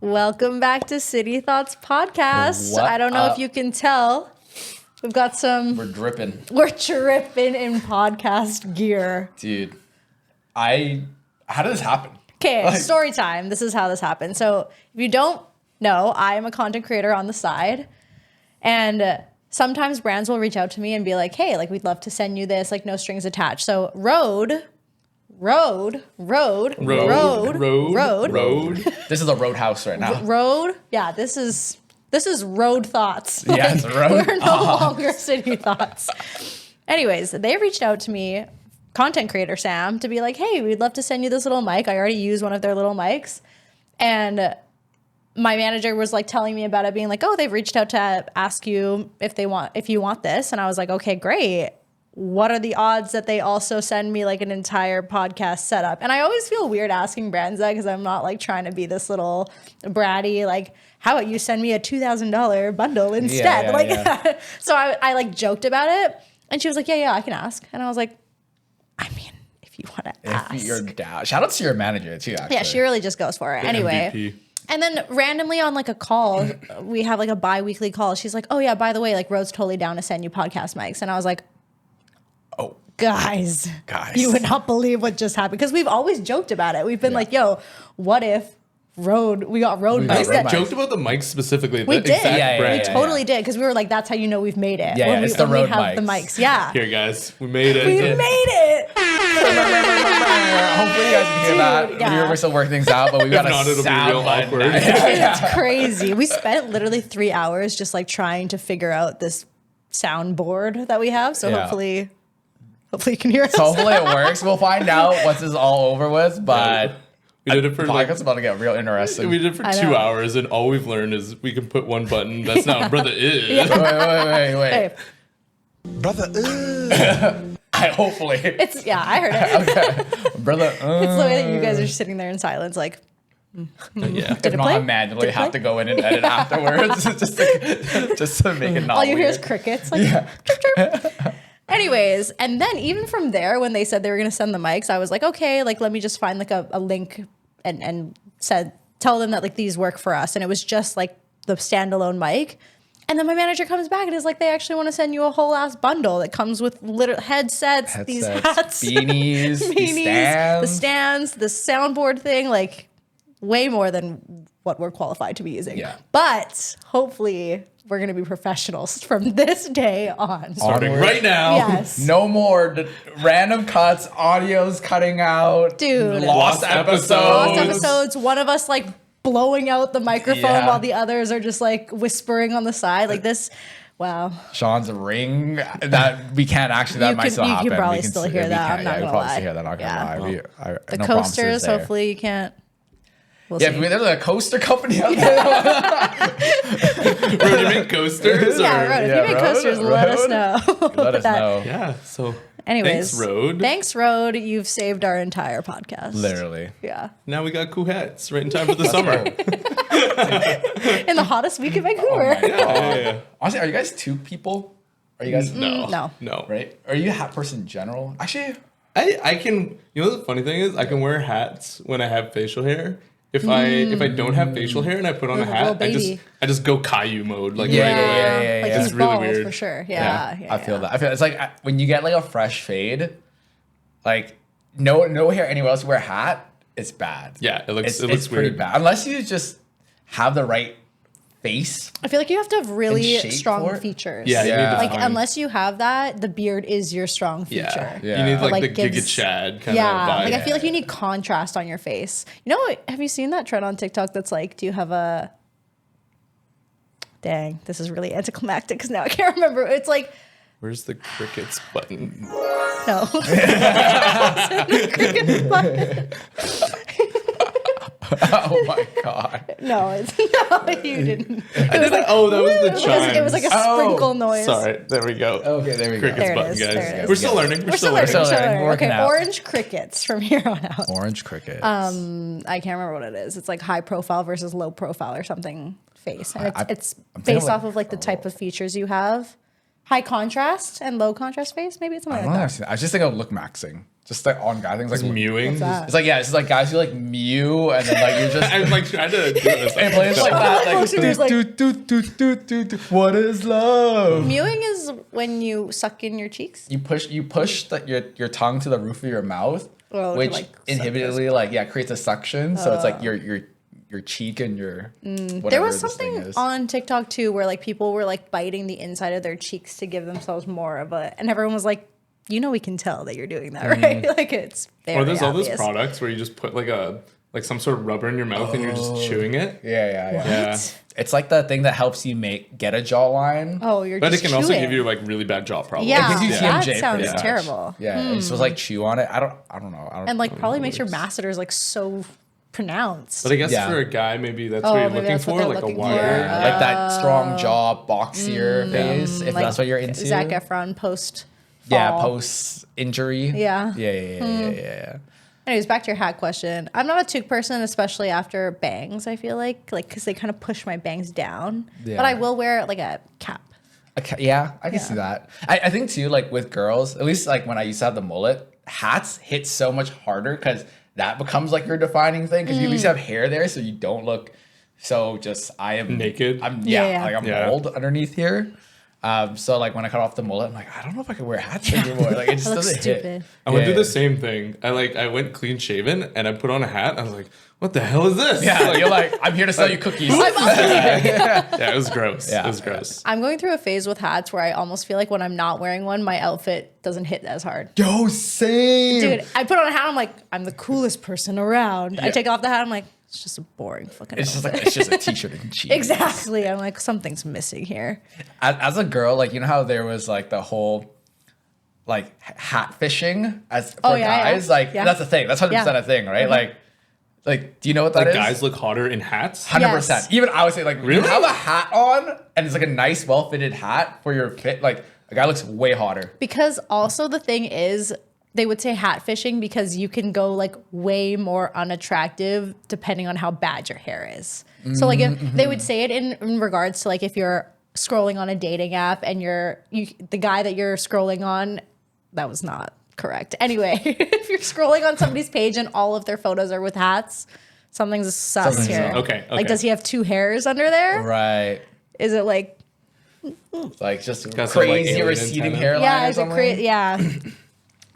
Welcome back to City Thots Podcast. I don't know if you can tell. We've got some... We're dripping. We're tripping in podcast gear. Dude, how did this happen? Okay, story time. This is how this happened. So if you don't know, I am a content creator on the side. And sometimes brands will reach out to me and be like, hey, like we'd love to send you this, like no strings attached. So Road. This is a roadhouse right now. Road. Yeah, this is Road Thoughts. Yeah, it's Road. We're no longer City Thots. Anyways, they reached out to me, content creator Sam, to be like, hey, we'd love to send you this little mic. I already use one of their little mics. And my manager was like telling me about it, being like, oh, they've reached out to ask you if you want this. And I was like, okay, great. What are the odds that they also send me like an entire podcast setup? And I always feel weird asking brands that because I'm not like trying to be this little bratty, like, how about you send me a $2,000 bundle instead? So I like joked about it. And she was like, yeah, I can ask. And I was like, I mean, if you want to ask. If you're down. Shout out to your manager too, actually. Yeah, she really just goes for it. Anyway. MVP. And then randomly on like a call, we have like a bi-weekly call. She's like, oh yeah, by the way, like Road's totally down to send you podcast mics. And I was like, oh, guys, you would not believe what just happened. Because we've always joked about it. We've been like, yo, what if we got Road mics? We joked about the mics specifically. We did. We totally did. Because we were like, that's how you know we've made it. Yeah, it's the Road mics. The mics. Yeah. Here, guys, we made it. We made it. Hopefully you guys can hear that. Yeah. We're still working things out, but we got a sound awkward. It's crazy. We spent literally 3 hours just like trying to figure out this soundboard that we have. So hopefully you can hear us. So hopefully it works. We'll find out once it's all over with, but we did it for podcast's about to get real interesting. We did it for 2 hours, and all we've learned is we can put one button. That's not what brother is. Wait. Hey. Brother hopefully. I heard it. Okay. Brother It's the way that you guys are sitting there in silence, like. If not, I manually have to go in and edit afterwards just to make it not all you weird. hear is crickets. Like, chirp, chirp. Anyways, and then even from there, when they said they were going to send the mics, I was like, okay, like let me just find like a link and tell them that like these work for us. And it was just like the standalone mic. And then my manager comes back and is like, they actually want to send you a whole ass bundle that comes with literal headsets, these hats, beanies, the stands, the soundboard thing, like way more than what we're qualified to be using. Yeah. But hopefully we're going to be professionals from this day on. Starting right now. Yes. No more random cuts, audios cutting out. Dude. Lost episodes. One of us like blowing out the microphone while the others are just like whispering on the side. Like this. Wow. Sean's ring that we can't actually, that might still happen. You can probably still hear that. I'm not going to lie. Still hear that. Not gonna lie. The coasters, hopefully you can't. We'll see. There's a coaster company out there. Road, you make coasters? Road. If you make coasters, let us know. Let us know. Yeah, so... Anyways, Thanks, Road. You've saved our entire podcast. Literally. Yeah. Now we got cool hats right in time for the summer. In the hottest week in Vancouver. Oh my God. Yeah. Honestly, are you guys two people? Are you guys? No. Right? Are you a hat person in general? Actually, I can. You know the funny thing is, I can wear hats when I have facial hair. If I don't have facial hair and I put on a hat, I just go Caillou mode right away. Yeah. Like it's really weird for sure. Yeah. I feel that. I feel it's like when you get like a fresh fade, like no hair anywhere else. You wear a hat, it's bad. Yeah, it looks pretty weird. bad unless you just have the right face. I feel like you have to have really strong features. Yeah, you need like unless you have that, the beard is your strong feature. Yeah. You need like the Giga Chad kind of vibe. Like I feel like you need contrast on your face. You know, have you seen that trend on TikTok that's like, do you have a... Dang, this is really anticlimactic because now I can't remember. It's like... Where's the crickets button? No. The crickets button. Oh my God. No, you didn't. That was the chime. It was like a sprinkle noise. Sorry, there we go. Okay, there we go. Crickets button, guys. We're still learning. We're still learning. Okay, out. Orange crickets from here on out. Orange crickets. I can't remember what it is. It's like high profile versus low profile or something face. And it's based off of like the type of features you have. High contrast and low contrast face, maybe it's something like that. I was just thinking of look maxing. Just like on guy things like mewing. What's that? It's like it's just like guys who like mew and then like you're just I'm like trying to do this. and plays like that Like- like what is love? Mewing is when you suck in your cheeks. You push your tongue to the roof of your mouth, Oh, to, which like, suck inhibitively creates a suction. So it's like your cheek and your whatever There was this thing something is. on TikTok too where like people were like biting the inside of their cheeks to give themselves more of a, and everyone was like, we can tell that you're doing that, right? Like it's very Or there's all obvious. those products where you just put like some sort of rubber in your mouth and you're just chewing it. Yeah. Yeah. It's like the thing that helps you get a jawline. Oh, you're But just it can also chewing. give you like really bad jaw problems. Yeah, gives you that TMJ sounds pretty much. terrible. Yeah, you're supposed to like chew on it. I don't know. And like probably makes your masseters like so pronounced. But I guess Yeah. for a guy, maybe that's Oh, what you're maybe looking that's what for, they're like a looking wider. for. like that strong jaw, boxier face. If Like that's what you're into. Zac Efron post. Yeah, fall. post injury. Yeah. Yeah. Anyways, back to your hat question. I'm not a toque person, especially after bangs. I feel like because they kind of push my bangs down. Yeah. But I will wear like a cap. Okay, yeah, I can see that. I think too, like with girls, at least like when I used to have the mullet, hats hit so much harder because that becomes like your defining thing because you at least have hair there, so you don't look so just I am Naked? I'm Yeah. like I'm Yeah. bald underneath here. So like when I cut off the mullet, I'm like I don't know if I can wear hats anymore. Like it just That looks doesn't stupid. hit. I went through Yeah. the same thing. I went clean shaven and I put on a hat. I was like, what the hell is this? Yeah, Like, you're like I'm here to sell you cookies. yeah, it was gross. Yeah. It was gross. I'm going through a phase with hats where I almost feel like when I'm not wearing one, my outfit doesn't hit as hard. Yo, same. Dude, I put on a hat, I'm like, I'm the coolest person around. I Yeah. take off the hat, I'm like, it's just a boring fucking It's just outfit. like it's just a t-shirt and jeans. Exactly. I'm like, something's missing here. As a girl, like you know how there was like the whole like hat fishing as for guys, like Yeah. that's a thing. That's 100% Yeah. a thing, right? Like do you know what that Like is? guys look hotter in hats. 100%. Yes. Even I would say like Really? you have a hat on and it's like a nice, well-fitted hat for your fit. Like a guy looks way hotter. Because also the thing is, they would say hat fishing because you can go like way more unattractive depending on how bad your hair is. So like if they would say it in regards to like if you're scrolling on a dating app and the guy that you're scrolling on, that was not correct. Anyway, if you're scrolling on somebody's page and all of their photos are with hats, something's sus Something's here. up. Okay. Like, does he have two hairs under there? Right. Is it like, Like just Got some, like, crazy alien receding antenna. hairline yeah, or is it something. yeah.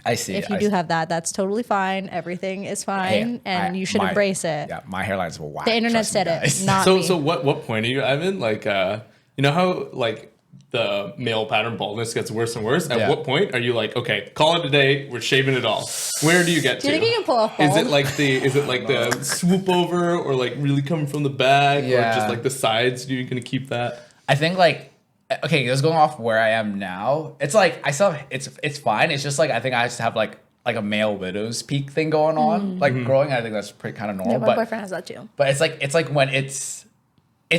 I see. If you do have that, that's totally fine. Everything is fine, and you should embrace it. Yeah, my hairline's whack. The internet trust me, said it, guys. not So me. so what point are you, Ivan? Like you know how like the male pattern baldness gets worse and worse? At Yeah. what point are you like, okay, call it a day, we're shaving it all? Where do you get Do you to? think you can pull off Is bald? it like the swoop over or like really coming from the back or Yeah. just like the sides? Do you gonna keep that? I think like okay, just going off where I am now, it's like I still it's fine. It's just like I think I just have like a male widow's peak thing going on. Like growing, I think that's pretty kind of normal. Yeah, my but boyfriend has that too. but it's like when it's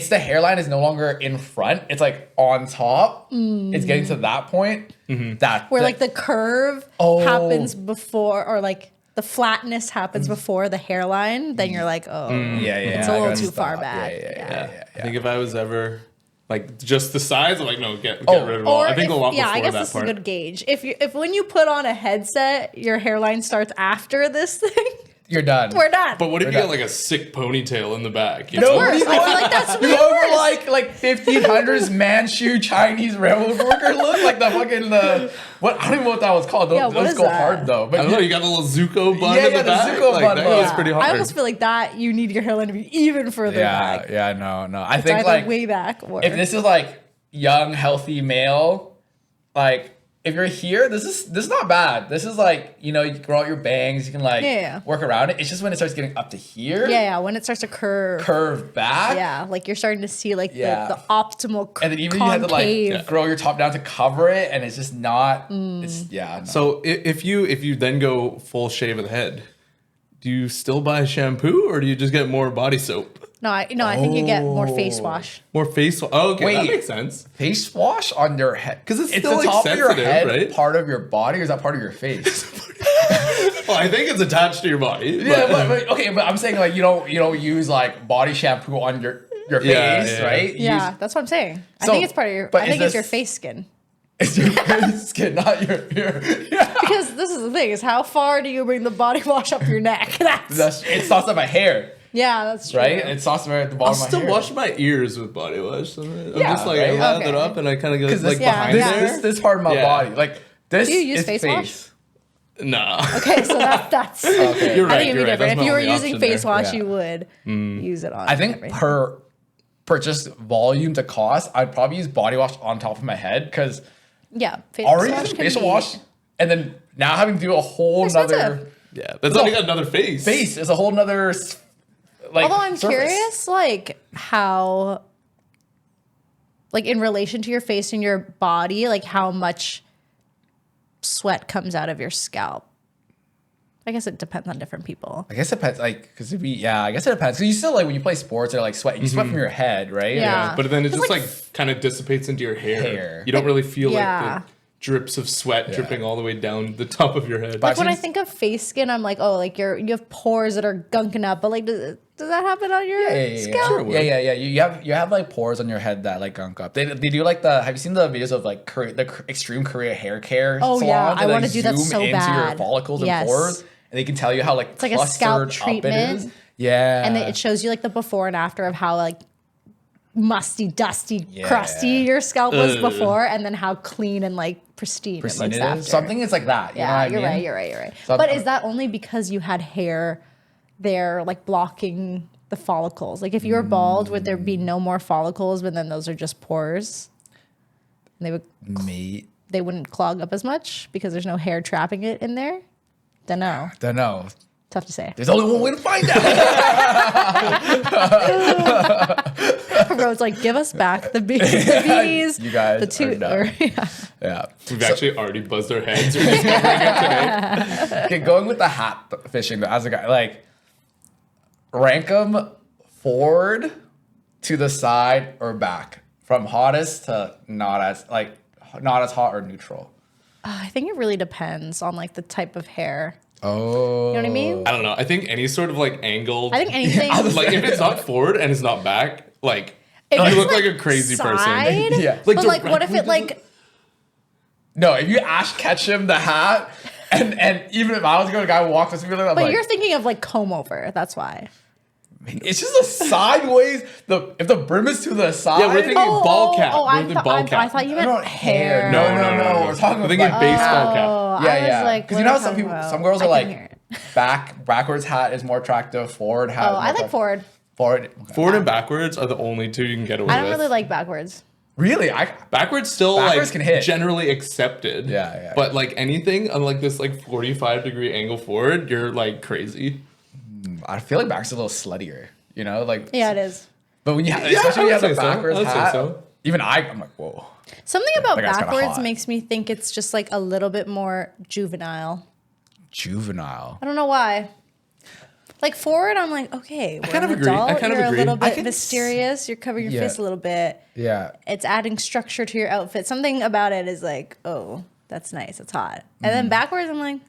the hairline is no longer in front. It's like on top. It's getting to that point. That Where like the curve Oh. happens before, or like the flatness happens before the hairline, then you're like, oh, yeah, it's I a little gotta too far stop. back. Yeah. I think if I was ever like just the sides, I'm like, no, get Oh, rid of it all. Or I think if, a lot yeah, before I guess that this part. is a good gauge. If when you put on a headset, your hairline starts after this thing, You're done. we're done. But what if We're you done. got like a sick ponytail in the back? You No, know? worse. I feel like that's you way over worse. like 1500s Manchu Chinese railroad worker look like the fucking what I don't even know what that was called. Those, Yeah, what those is go that? hard though. But I don't know. You got a little Zuko bun Yeah, in yeah, the the back. Zuko Like, bun, that though. was pretty hard. I almost feel like that you need your hairline to be even further back. yeah, no. I It's think either like way back or if this is like young, healthy male, like if you're here, this is not bad. This is like, you can grow out your bangs, you can like Yeah. work around it. It's just when it starts getting up to here, yeah, when it starts to curve back. Yeah, like you're starting to see like Yeah. the optimal And then even you had to like concave. grow your top down to cover it, and it's just not. It's no. So if you then go full shave of the head, do you still buy shampoo or do you just get more body soap? No, I think you get more face wash. More face wash? Oh, okay, that Wait. makes sense. face wash on your head 'Cause it's it's still, the like, top of your sensitive, head, right? part of your body, or is that part of your face? Well, I think it's attached to your body. Yeah, but okay, but I'm saying like you don't use like body shampoo on your face, Yeah. right? You Yeah, use- that's what I'm saying. I So, think it's part of your. but I is think it's this- your face skin. it's your face skin, not your. Yeah. Because this is the thing: is how far do you bring the body wash up your neck? It starts at my hair. Yeah, that's true. Right? It starts at the bottom of my hair. I'll still wash my ears with body wash. I'm just like, right? I lather it up and I kind of go like behind there. This part of my body. Like, this do you use is face wash? No. Okay, so that's okay. You're I right. think it'd be different. If you were using face there. wash, you would use it on. I think everything. per just volume to cost, I'd probably use body wash on top of my head because face already wash using can facial be wash and then now having to do a whole nother expensive. Yeah, that's only got another face. face is a whole nother like. Although I'm surface. curious, like how, like in relation to your face and your body, like how much sweat comes out of your scalp. I guess it depends on different people. I guess it depends, like, because I guess it depends. Because you still, like, when you play sports or, like, sweat, you sweat from your head, right? Yeah. But then it just, like kind of dissipates into your hair. You don't really feel like the drips of sweat dripping all the way down the top of your head. Like when I think of face skin, I'm like, oh, like you have pores that are gunking up. But like, does that happen on your scalp? Sure. Yeah. You have like pores on your head that like gunk up. They do like have you seen the videos of like extreme Korea hair care? Oh salons yeah, I and, want to like, do that zoom so into bad. your follicles Yes. and pores, and they can tell you how like It's like a scalp clustered up it treatment. is. Yeah, And then it shows you like the before and after of how like musty, dusty, crusty your scalp was before, and then how clean and like pristine it looks it after. is. Something is like that. You know what I mean? You're right. So but is that only because you had hair there like blocking the follicles? Like if you were bald, would there be no more follicles, but then those are just pores? And they wouldn't clog up as much because there's no hair trapping it in there? Don't know. Tough to say. There's only one way to find out. Bro's like, give us back the beanies. You guys the two. are done. Yeah. We've actually already buzzed our heads. We're discovering it today. Okay, going with the hat fishing though, as a guy, like rank them forward to the side or back, from hottest to not as hot or neutral. I think it really depends on like the type of hair. Oh, You know what I mean? I don't know. I think any sort of like angled. I think anything. like if it's not forward and it's not back, like If you it's, look like a crazy side, person. Yeah. Like but like, what if directly it like? no! If you Ash Ketchum the hat, and even if I was going to guy walk with me, I'm But like, you're thinking of like comb over. That's why. it's just a sideways. If the brim is to the side, Yeah, we're thinking ball cap. I We're thinking ball cap. I thought you meant not hair. No. We're talking I'm about thinking like, baseball cap. Oh, Yeah, I was yeah. like, Because you what know are how some you people, talking some girls about? are I can hear like it. backwards hat is more attractive. Forward hat. Oh, I like forward. Forward. Forward and backwards are the only two you can get away I don't with. really like backwards. Really, Backwards still Backwards like can hit. generally accepted. Yeah. But like anything on like this like 45-degree angle forward, you're like crazy. I feel like backwards is a little sluttier. You know, like Yeah, it is. But when you I especially when you have would the say so. backwards I would say hat, so. even I'm like, whoa. Something about That guy's kinda backwards hot. makes me think it's just like a little bit more juvenile. Juvenile. I don't know why. Like forward, I'm like, okay, we're kind of an agree. I adult. kind of You're agree. a little I bit can mysterious. You're covering your Yeah. face a little bit. Yeah. It's adding structure to your outfit. Something about it is like, oh, that's nice. It's hot. And then backwards, I'm like,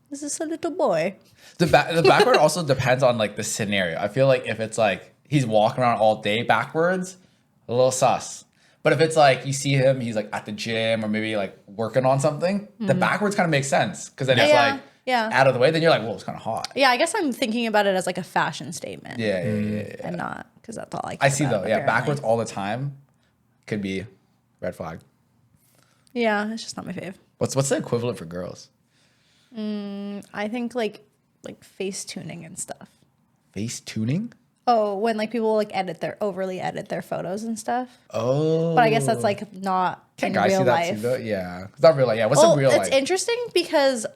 this is a little boy. The backward also depends on like the scenario. I feel like if it's like he's walking around all day backwards, a little sus. But if it's like you see him, he's like at the gym or maybe like working on something, the backwards kind of makes sense because then it's Yeah, like yeah. out of the way. Then you're like, whoa, it's kind of hot. Yeah, I guess I'm thinking about it as like a fashion statement. Yeah. And not because that's all I I care see about, though. Yeah, apparently. backwards all the time could be red flag. Yeah, it's just not my fave. What's the equivalent for girls? I think like face tuning and stuff. Face tuning? Oh, when like people like overly edit their photos and stuff. Oh. But I guess that's like not Can in guys real see that life. too though? Yeah. It's not real life. Yeah. What's Well, the real it's life? interesting because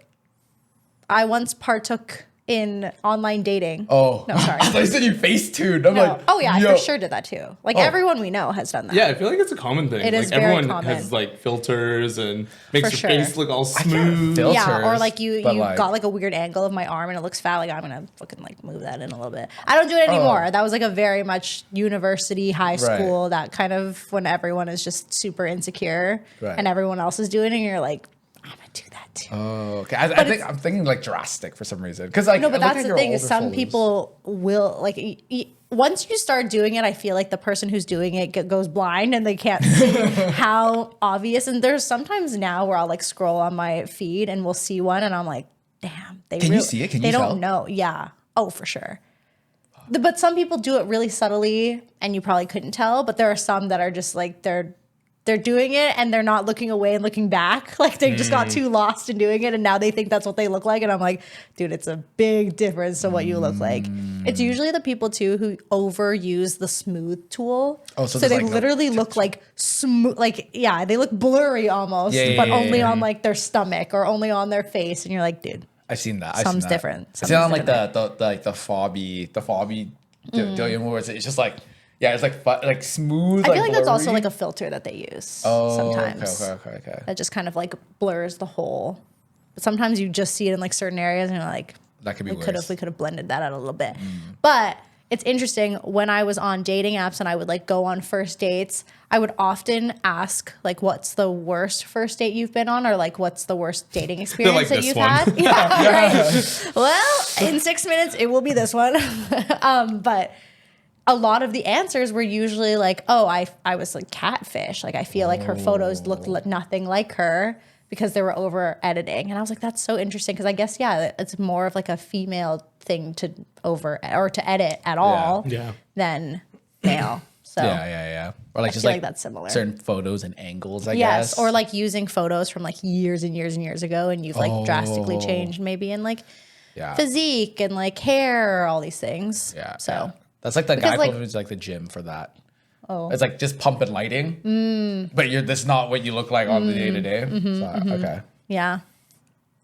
I once partook in online dating. Oh. No, sorry. I thought you said you face tuned. I'm No. like, Oh yeah, yo. I for sure did that too. Like Oh. everyone we know has done that. Yeah, I feel like it's a common thing. It like is very everyone common. has like filters and makes For your sure. face look all can't smooth. filter. Yeah, or filters, like you but, like- got like a weird angle of my arm and it looks fat. Like I'm gonna fucking like move that in a little bit. I don't do it anymore. That was like a very much university, high school, that kind of when everyone is just super insecure Right. and everyone else is doing it, and you're like, I'm gonna do that too. Oh, okay. I think I'm thinking like drastic for some reason. Because like No, but looking that's at the your thing is older some photos- people will like once you start doing it, I feel like the person who's doing it goes blind and they can't see how obvious. And there's sometimes now where I'll like scroll on my feed and we'll see one and I'm like, damn, Can you see it? Can they you tell? don't know. Yeah. Oh, for sure. But some people do it really subtly and you probably couldn't tell. But there are some that are just like they're doing it and they're not looking away and looking back. Like they just got too lost in doing it and now they think that's what they look like. And I'm like, dude, it's a big difference to what you look like. It's usually the people too who overuse the smooth tool. Oh, so they like literally look like smooth, like, yeah, they look blurry almost, but only on like their stomach or only on their face. And you're like, dude, I've seen that. Some's different. I've seen it on like the fobby where it's just like, yeah, it's like smooth. I feel like that's blurry. also like a filter that they use sometimes. Okay. That just kind of like blurs the whole. But sometimes you just see it in like certain areas and you're like, that could be we could have blended that out a little bit. But it's interesting, when I was on dating apps and I would like go on first dates, I would often ask like, what's the worst first date you've been on, or like what's the worst dating experience like that you've one. had? Yeah, right. Well, in 6 minutes it will be this one. But a lot of the answers were usually like, oh, I was like catfish. Like I feel like her photos looked nothing like her because they were over editing. And I was like, that's so interesting. Cause I guess, yeah, it's more of like a female thing to to edit at all than male. So yeah. Or like I just feel like that's similar. certain photos and angles, I Yes. guess. Or like using photos from like years and years and years ago. And you've like drastically changed maybe in like physique and like hair, all these things. Yeah. So. Yeah. That's like the Because, guy like- who's like the gym for that. Oh. It's like just pump and lighting, but that's not what you look like on the day to day. Okay. Yeah.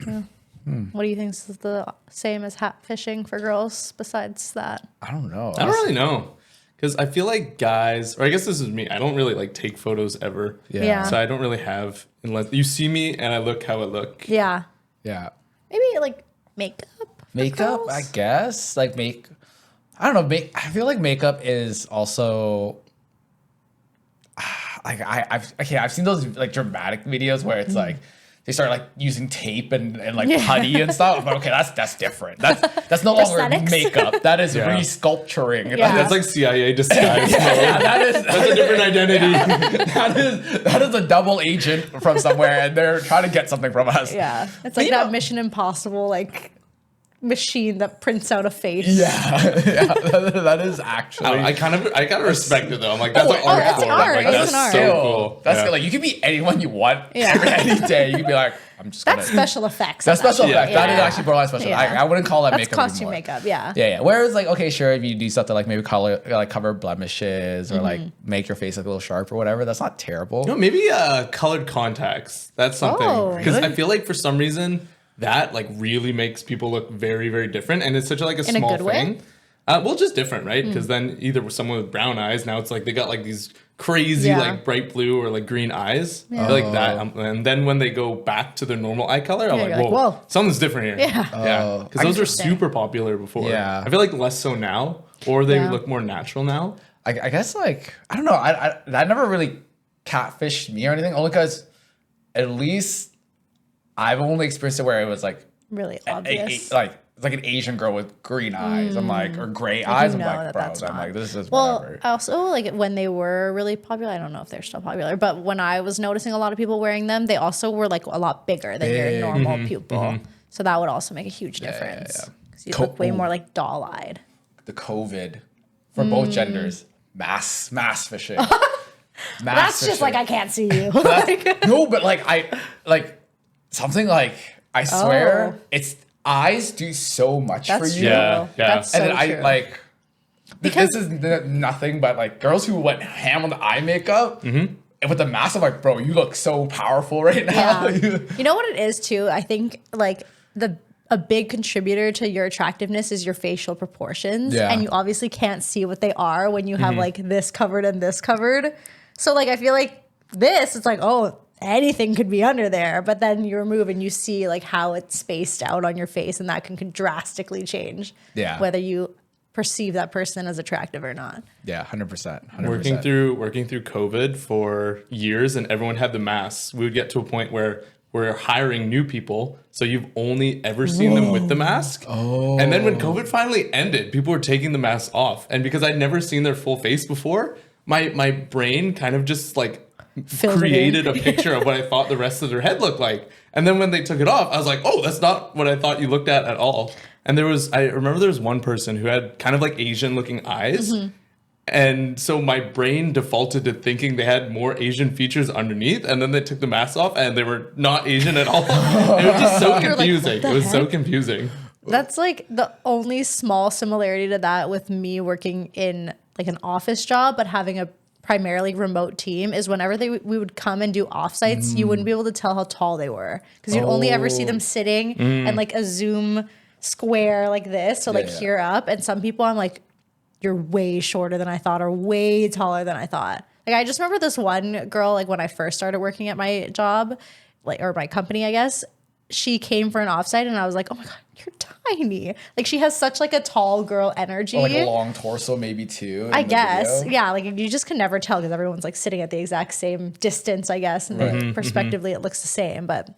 What do you think is the same as hat fishing for girls besides that? I don't know. I don't really know. Because I feel like guys, or I guess this is me, I don't really like take photos ever. Yeah. So I don't really have, unless you see me and I look how I look. Yeah. Yeah. Maybe like makeup. for Makeup, girls? I guess. Like I don't know. I feel like makeup is also like I've seen those like dramatic videos where it's like they start like using tape and like putty and stuff. I'm like, okay, that's different. That's no longer Prosthetics. makeup. That is resculpturing. Yeah. That's like CIA disguise mode. That's That's a different identity. that is a double agent from somewhere, and they're trying to get something from us. Yeah. It's like that Mission Impossible like machine that prints out a face. Yeah, that is actually. I gotta respect it though. I'm like, that's an Oh, art it's an form. art. Like, It's that's an art. so cool. That's Yeah. good. Like you can be anyone you want Yeah. any day. You can be like, I'm just gonna. That's special effects. That's special effect. Yeah. That is actually borderline special. Yeah. I wouldn't call that That's makeup costume anymore. makeup. Yeah. Yeah. Whereas like, okay, sure, if you do stuff to like maybe cover blemishes or like make your face look a little sharp or whatever, that's not terrible. You know, maybe colored contacts. That's something. Oh, Because really? I feel like for some reason that like really makes people look very, very different, and it's such like a In a small good way? thing. Well, just different, right? Because then either with someone with brown eyes, now it's like they got like these crazy Yeah. like bright blue or like green eyes, I feel like that. And then when they go back to their normal eye color, I'm Yeah, like, you're like, whoa, whoa. something's different here. Yeah. Yeah, because those were Interesting. super popular before. Yeah. I feel like less so now, or they Yeah. look more natural now. I guess like I don't know. I never really catfished me or anything. Only because at least I've only experienced it where it was like Really a- obvious. like it's like an Asian girl with green eyes. I'm like, or gray eyes. I'm know like, that bro. that's I'm not. like, this is Well, whatever. also like when they were really popular, I don't know if they're still popular, but when I was noticing a lot of people wearing them, they also were like a lot bigger than your normal pupil. So that would also make a huge difference. Because you look way more like doll-eyed. The COVID for both genders, mass fishing. Mass That's just fishing. like I can't see you. No, but like I like something like I swear it's eyes do so much for That's you. true. Yeah, yeah. That's so And then true. I like Because- this is nothing but like girls who went ham on the eye makeup and with the mask. I'm like, bro, you look so powerful right now. Yeah. You know what it is too? I think like a big contributor to your attractiveness is your facial proportions. Yeah. And you obviously can't see what they are when you have like this covered and this covered. So like I feel like this, it's like, oh, anything could be under there. But then you remove and you see like how it's spaced out on your face, and that can drastically change whether you perceive that person as attractive or not. Yeah, 100%. Working through COVID for years, and everyone had the masks. We would get to a point where we're hiring new people, so you've only ever seen them with the mask. Oh. And then when COVID finally ended, people were taking the mask off. And because I'd never seen their full face before, my brain kind of just like created a picture of what I thought the rest of their head looked like. And then when they took it off, I was like, oh, that's not what I thought you looked at all. And I remember there was one person who had kind of like Asian looking eyes. Mm-hmm. And so my brain defaulted to thinking they had more Asian features underneath, and then they took the mask off and they were not Asian at all. It was just so confusing. Like, it was so confusing. That's like the only small similarity to that with me working in like an office job, but having a primarily remote team is whenever we would come and do offsites, you wouldn't be able to tell how tall they were because you'd only ever see them sitting in like a Zoom square like this. So like here up, and some people I'm like, you're way shorter than I thought or way taller than I thought. Like I just remember this one girl, like when I first started working at my job, like, or my company, I guess, she came for an offsite and I was like, oh my God, you're tiny. Like she has such like a tall girl energy. Or like a long torso maybe too. I guess. Video. Yeah. Like you just can never tell because everyone's like sitting at the exact same distance, I guess. And perspectively it looks the same, but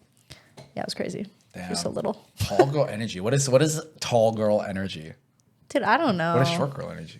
yeah, it was crazy. Damn. Just a little. Tall girl energy. What is tall girl energy? Dude, I don't know. What is short girl energy?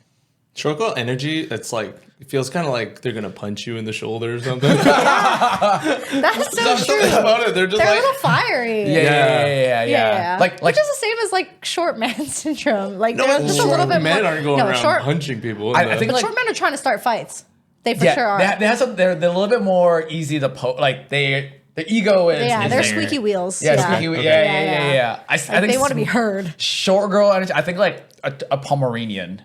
Short girl energy, it's like, it feels kind of like they're going to punch you in the shoulder or something. That's so true. About it. They're just they're like, a little fiery. Yeah. Like, which is the same as like short man syndrome. Like no, they're just a little bit men more. aren't going around punching people. I think but like, short men are trying to start fights. They for sure are. They're a little bit more easy to like their ego is. Yeah, they're squeaky wheels. Squeaky wheels. Yeah. I think they want to be heard. Short girl energy. I think like a Pomeranian.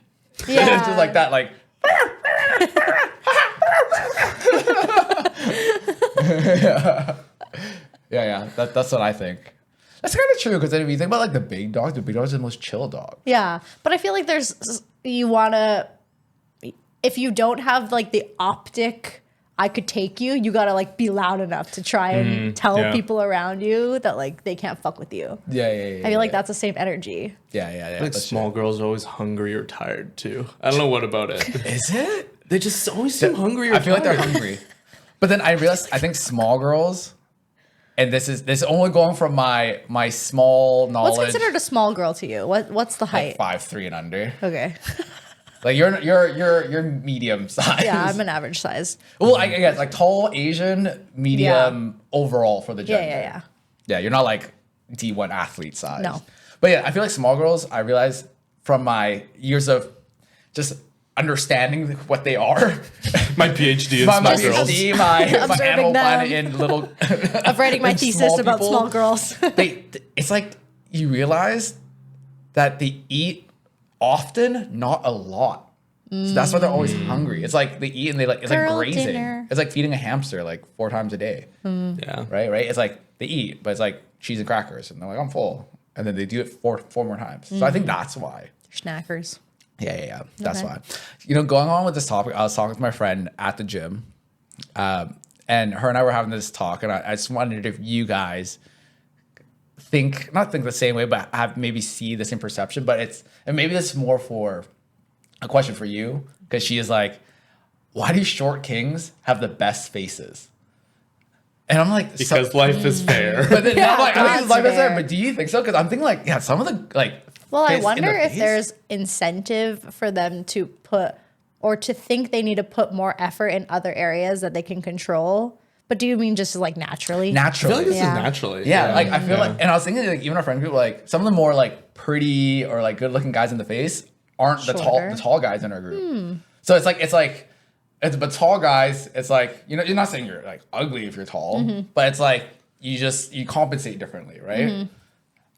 Yeah, it's just like that. Like. yeah. That's what I think. That's kind of true because if you think about like the big dogs are the most chill dog. Yeah, but I feel like if you don't have like the optic, I could take you. You gotta like be loud enough to try and tell people around you that like they can't fuck with you. Yeah. I feel like that's the same energy. Yeah. Like small girls are always hungry or tired too. I don't know what about it. Is it? They just always seem hungry or I feel tired. like they're hungry. But then I realized I think small girls, and this is only going from my small knowledge. What's considered a small girl to you? What's the height? Like 5'3" and under. Okay. Like you're medium size. Yeah, I'm an average size. Well, I guess like tall Asian, medium overall for the gender. Yeah. Yeah, you're not like D1 athlete size. No. But yeah, I feel like small girls, I realized from my years of just understanding what they are. My PhD in small girls. My Animal Planet in little... of writing my thesis about small girls. It's like you realize that they eat often, not a lot. So that's why they're always hungry. It's like they eat and it's like grazing. Dinner. It's like feeding a hamster like 4 times a day. Yeah. Right? It's like they eat, but it's like cheese and crackers. And they're like, I'm full. And then they do it four more times. So I think that's why. Schnackers. Yeah. That's why. Going on with this topic, I was talking with my friend at the gym. And her and I were having this talk. And I just wondered if you guys not think the same way, but have maybe see the same perception. But maybe this is more for a question for you. Because she is like, why do short kings have the best faces? And I'm like, because life is fair. But then I'm like, I think life is fair. But do you think so? Because I'm thinking like, yeah, some of the like. Well, I wonder if there's incentive for them to put or to think they need to put more effort in other areas that they can control. But do you mean just like naturally? Naturally. I feel like this is naturally. Yeah, like I feel like, and I was thinking like even our friend group, like some of the more like pretty or like good looking guys in the face aren't the tall guys in our group. So it's but tall guys, it's like, you're not saying you're like ugly if you're tall, but it's like you compensate differently, right?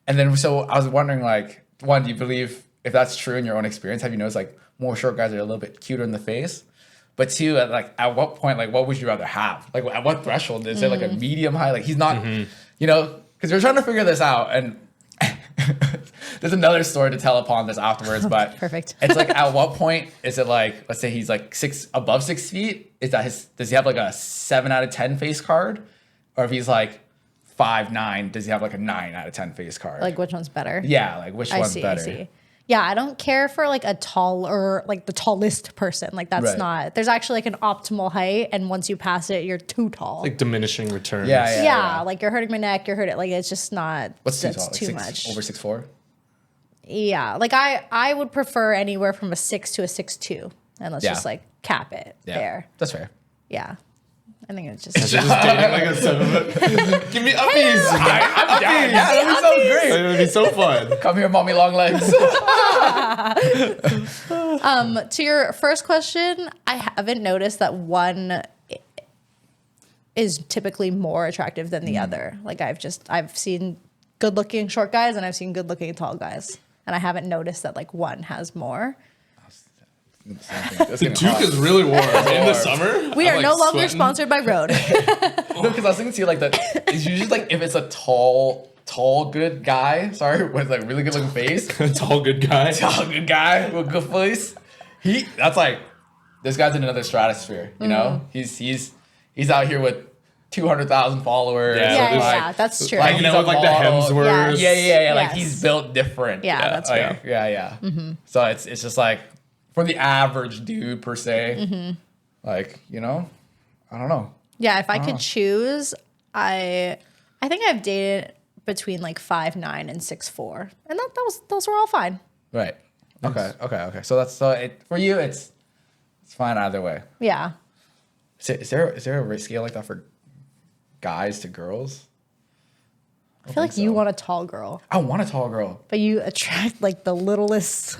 And then so I was wondering like, one, do you believe if that's true in your own experience? Have you noticed like more short guys are a little bit cuter in the face? But two, at what point, like what would you rather have? Like at what threshold? Is it like a medium high? Like he's not, because we're trying to figure this out. And there's another story to tell upon this afterwards, but perfect. It's like at what point is it like, let's say he's like above 6 feet? Does he have like a 7 out of 10 face card? Or if he's like 5'9", does he have like a 9 out of 10 face card? Like which one's better? Yeah, like which one's better? I see. Yeah, I don't care for like a tall or like the tallest person. Like that's Right. not. There's actually like an optimal height, and once you pass it, you're too tall. Like diminishing returns. Yeah, like you're hurting my neck. You're hurting. Like it's just not. What's too that's tall? Like too six, much. Over 6'4"? Yeah, like I would prefer anywhere from a 6 to a 6'2", and let's Yeah. just like cap it Yeah. there. That's fair. Yeah, I think it's Just just. dating like a 7 foot. Give me uppies. I'm down. Yeah, that'd be so It great. would be so fun. Come here, mommy long legs. To your first question, I haven't noticed that one is typically more attractive than the other. Like I've seen good looking short guys and I've seen good looking tall guys, and I haven't noticed that like one has more. That's getting Duke hot. is really warm in the summer. We I'm, are like, no longer sweating. sponsored by Rode. No, because I was thinking too, like that. It's usually like if it's a tall, good guy. Sorry, with like really good looking face. Tall good guy. Tall good guy with good face. That's like this guy's in another stratosphere. You know, he's out here with 200,000 followers. Yeah, Yeah, there's, yeah, that's true. Like, you know, with like the Hemsworths. Yes. Like Yes. he's built different. Yeah, that's like, true. Yeah. So it's just like for the average dude per se. Like, you know, I don't know. Yeah, if I could choose, I think I've dated between like 5'9" and 6'4", and those were all fine. Right. Okay. So for you. It's fine either way. Yeah. Is there a rate scale like that for guys to girls? I feel like you want a tall girl, I want a tall girl. but you attract like the littlest,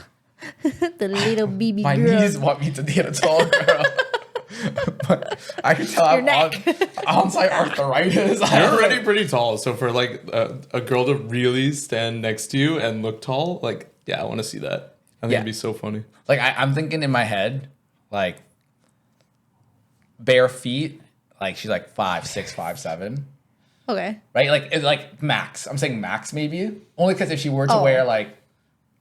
the little BB My girl. knees want me to date a tall girl. But I can tell I'm neck. on site arthritis. You're already pretty tall, so for like a girl to really stand next to you and look tall, like yeah, I want to see that. I think Yeah. it'd be so funny. Like I'm thinking in my head, like bare feet, like she's like 5'6", 5'7". Okay. Right? Like it's like max. I'm saying max maybe. Only because if she were to Oh. wear like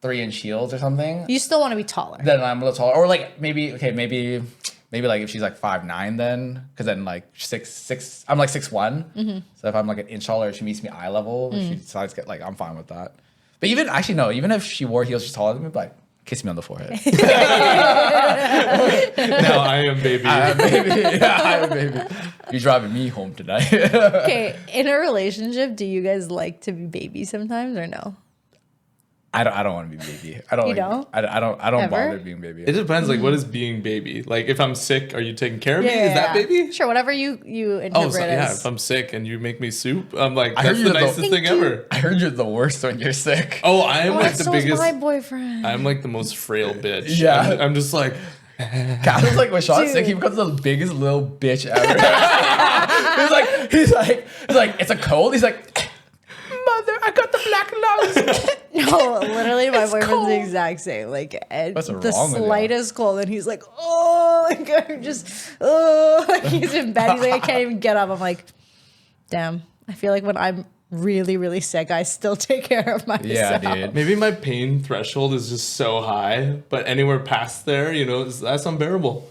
3-inch heels or something, You still want to be taller. then I'm a little taller. Or like maybe like if she's like 5'9", then because then like 6'6", I'm like 6'1". So if I'm like an inch taller, she meets me eye level. If she decides to get like, I'm fine with that. But even if she wore heels, she's taller than me, like kiss me on the forehead. Now I am baby. Baby. You're driving me home tonight. Okay, in a relationship, do you guys like to be babies sometimes or no? I don't want to be baby. I don't. You like, don't? I don't Ever? bother being baby. It depends. Like, what is being baby? Like, if I'm sick, are you taking care of me? Is that baby? Sure, whatever you interpret Oh, so, yeah. as. If I'm sick and you make me soup, I'm like, I heard that's you're the the- nicest thing ever. I heard you're the worst when you're sick. Oh, I am like the so is biggest. my boyfriend. I'm like the most frail bitch. Yeah. I'm just like, Catherine's like when Sean's sick, he Dude. becomes the biggest little bitch ever. he's like, it's a cold. He's like, mother, I got the black lungs. No, literally, my boyfriend's cold. the exact same. Like, What's the wrong with you? slightest cold, and he's like, oh, like, I'm just, oh, like, he's in bed. He's like, I can't even get up. I'm like, damn. I feel like when I'm really, really sick, I still take care of myself. Yeah, dude. maybe my pain threshold is just so high, but anywhere past there, you know, that's unbearable.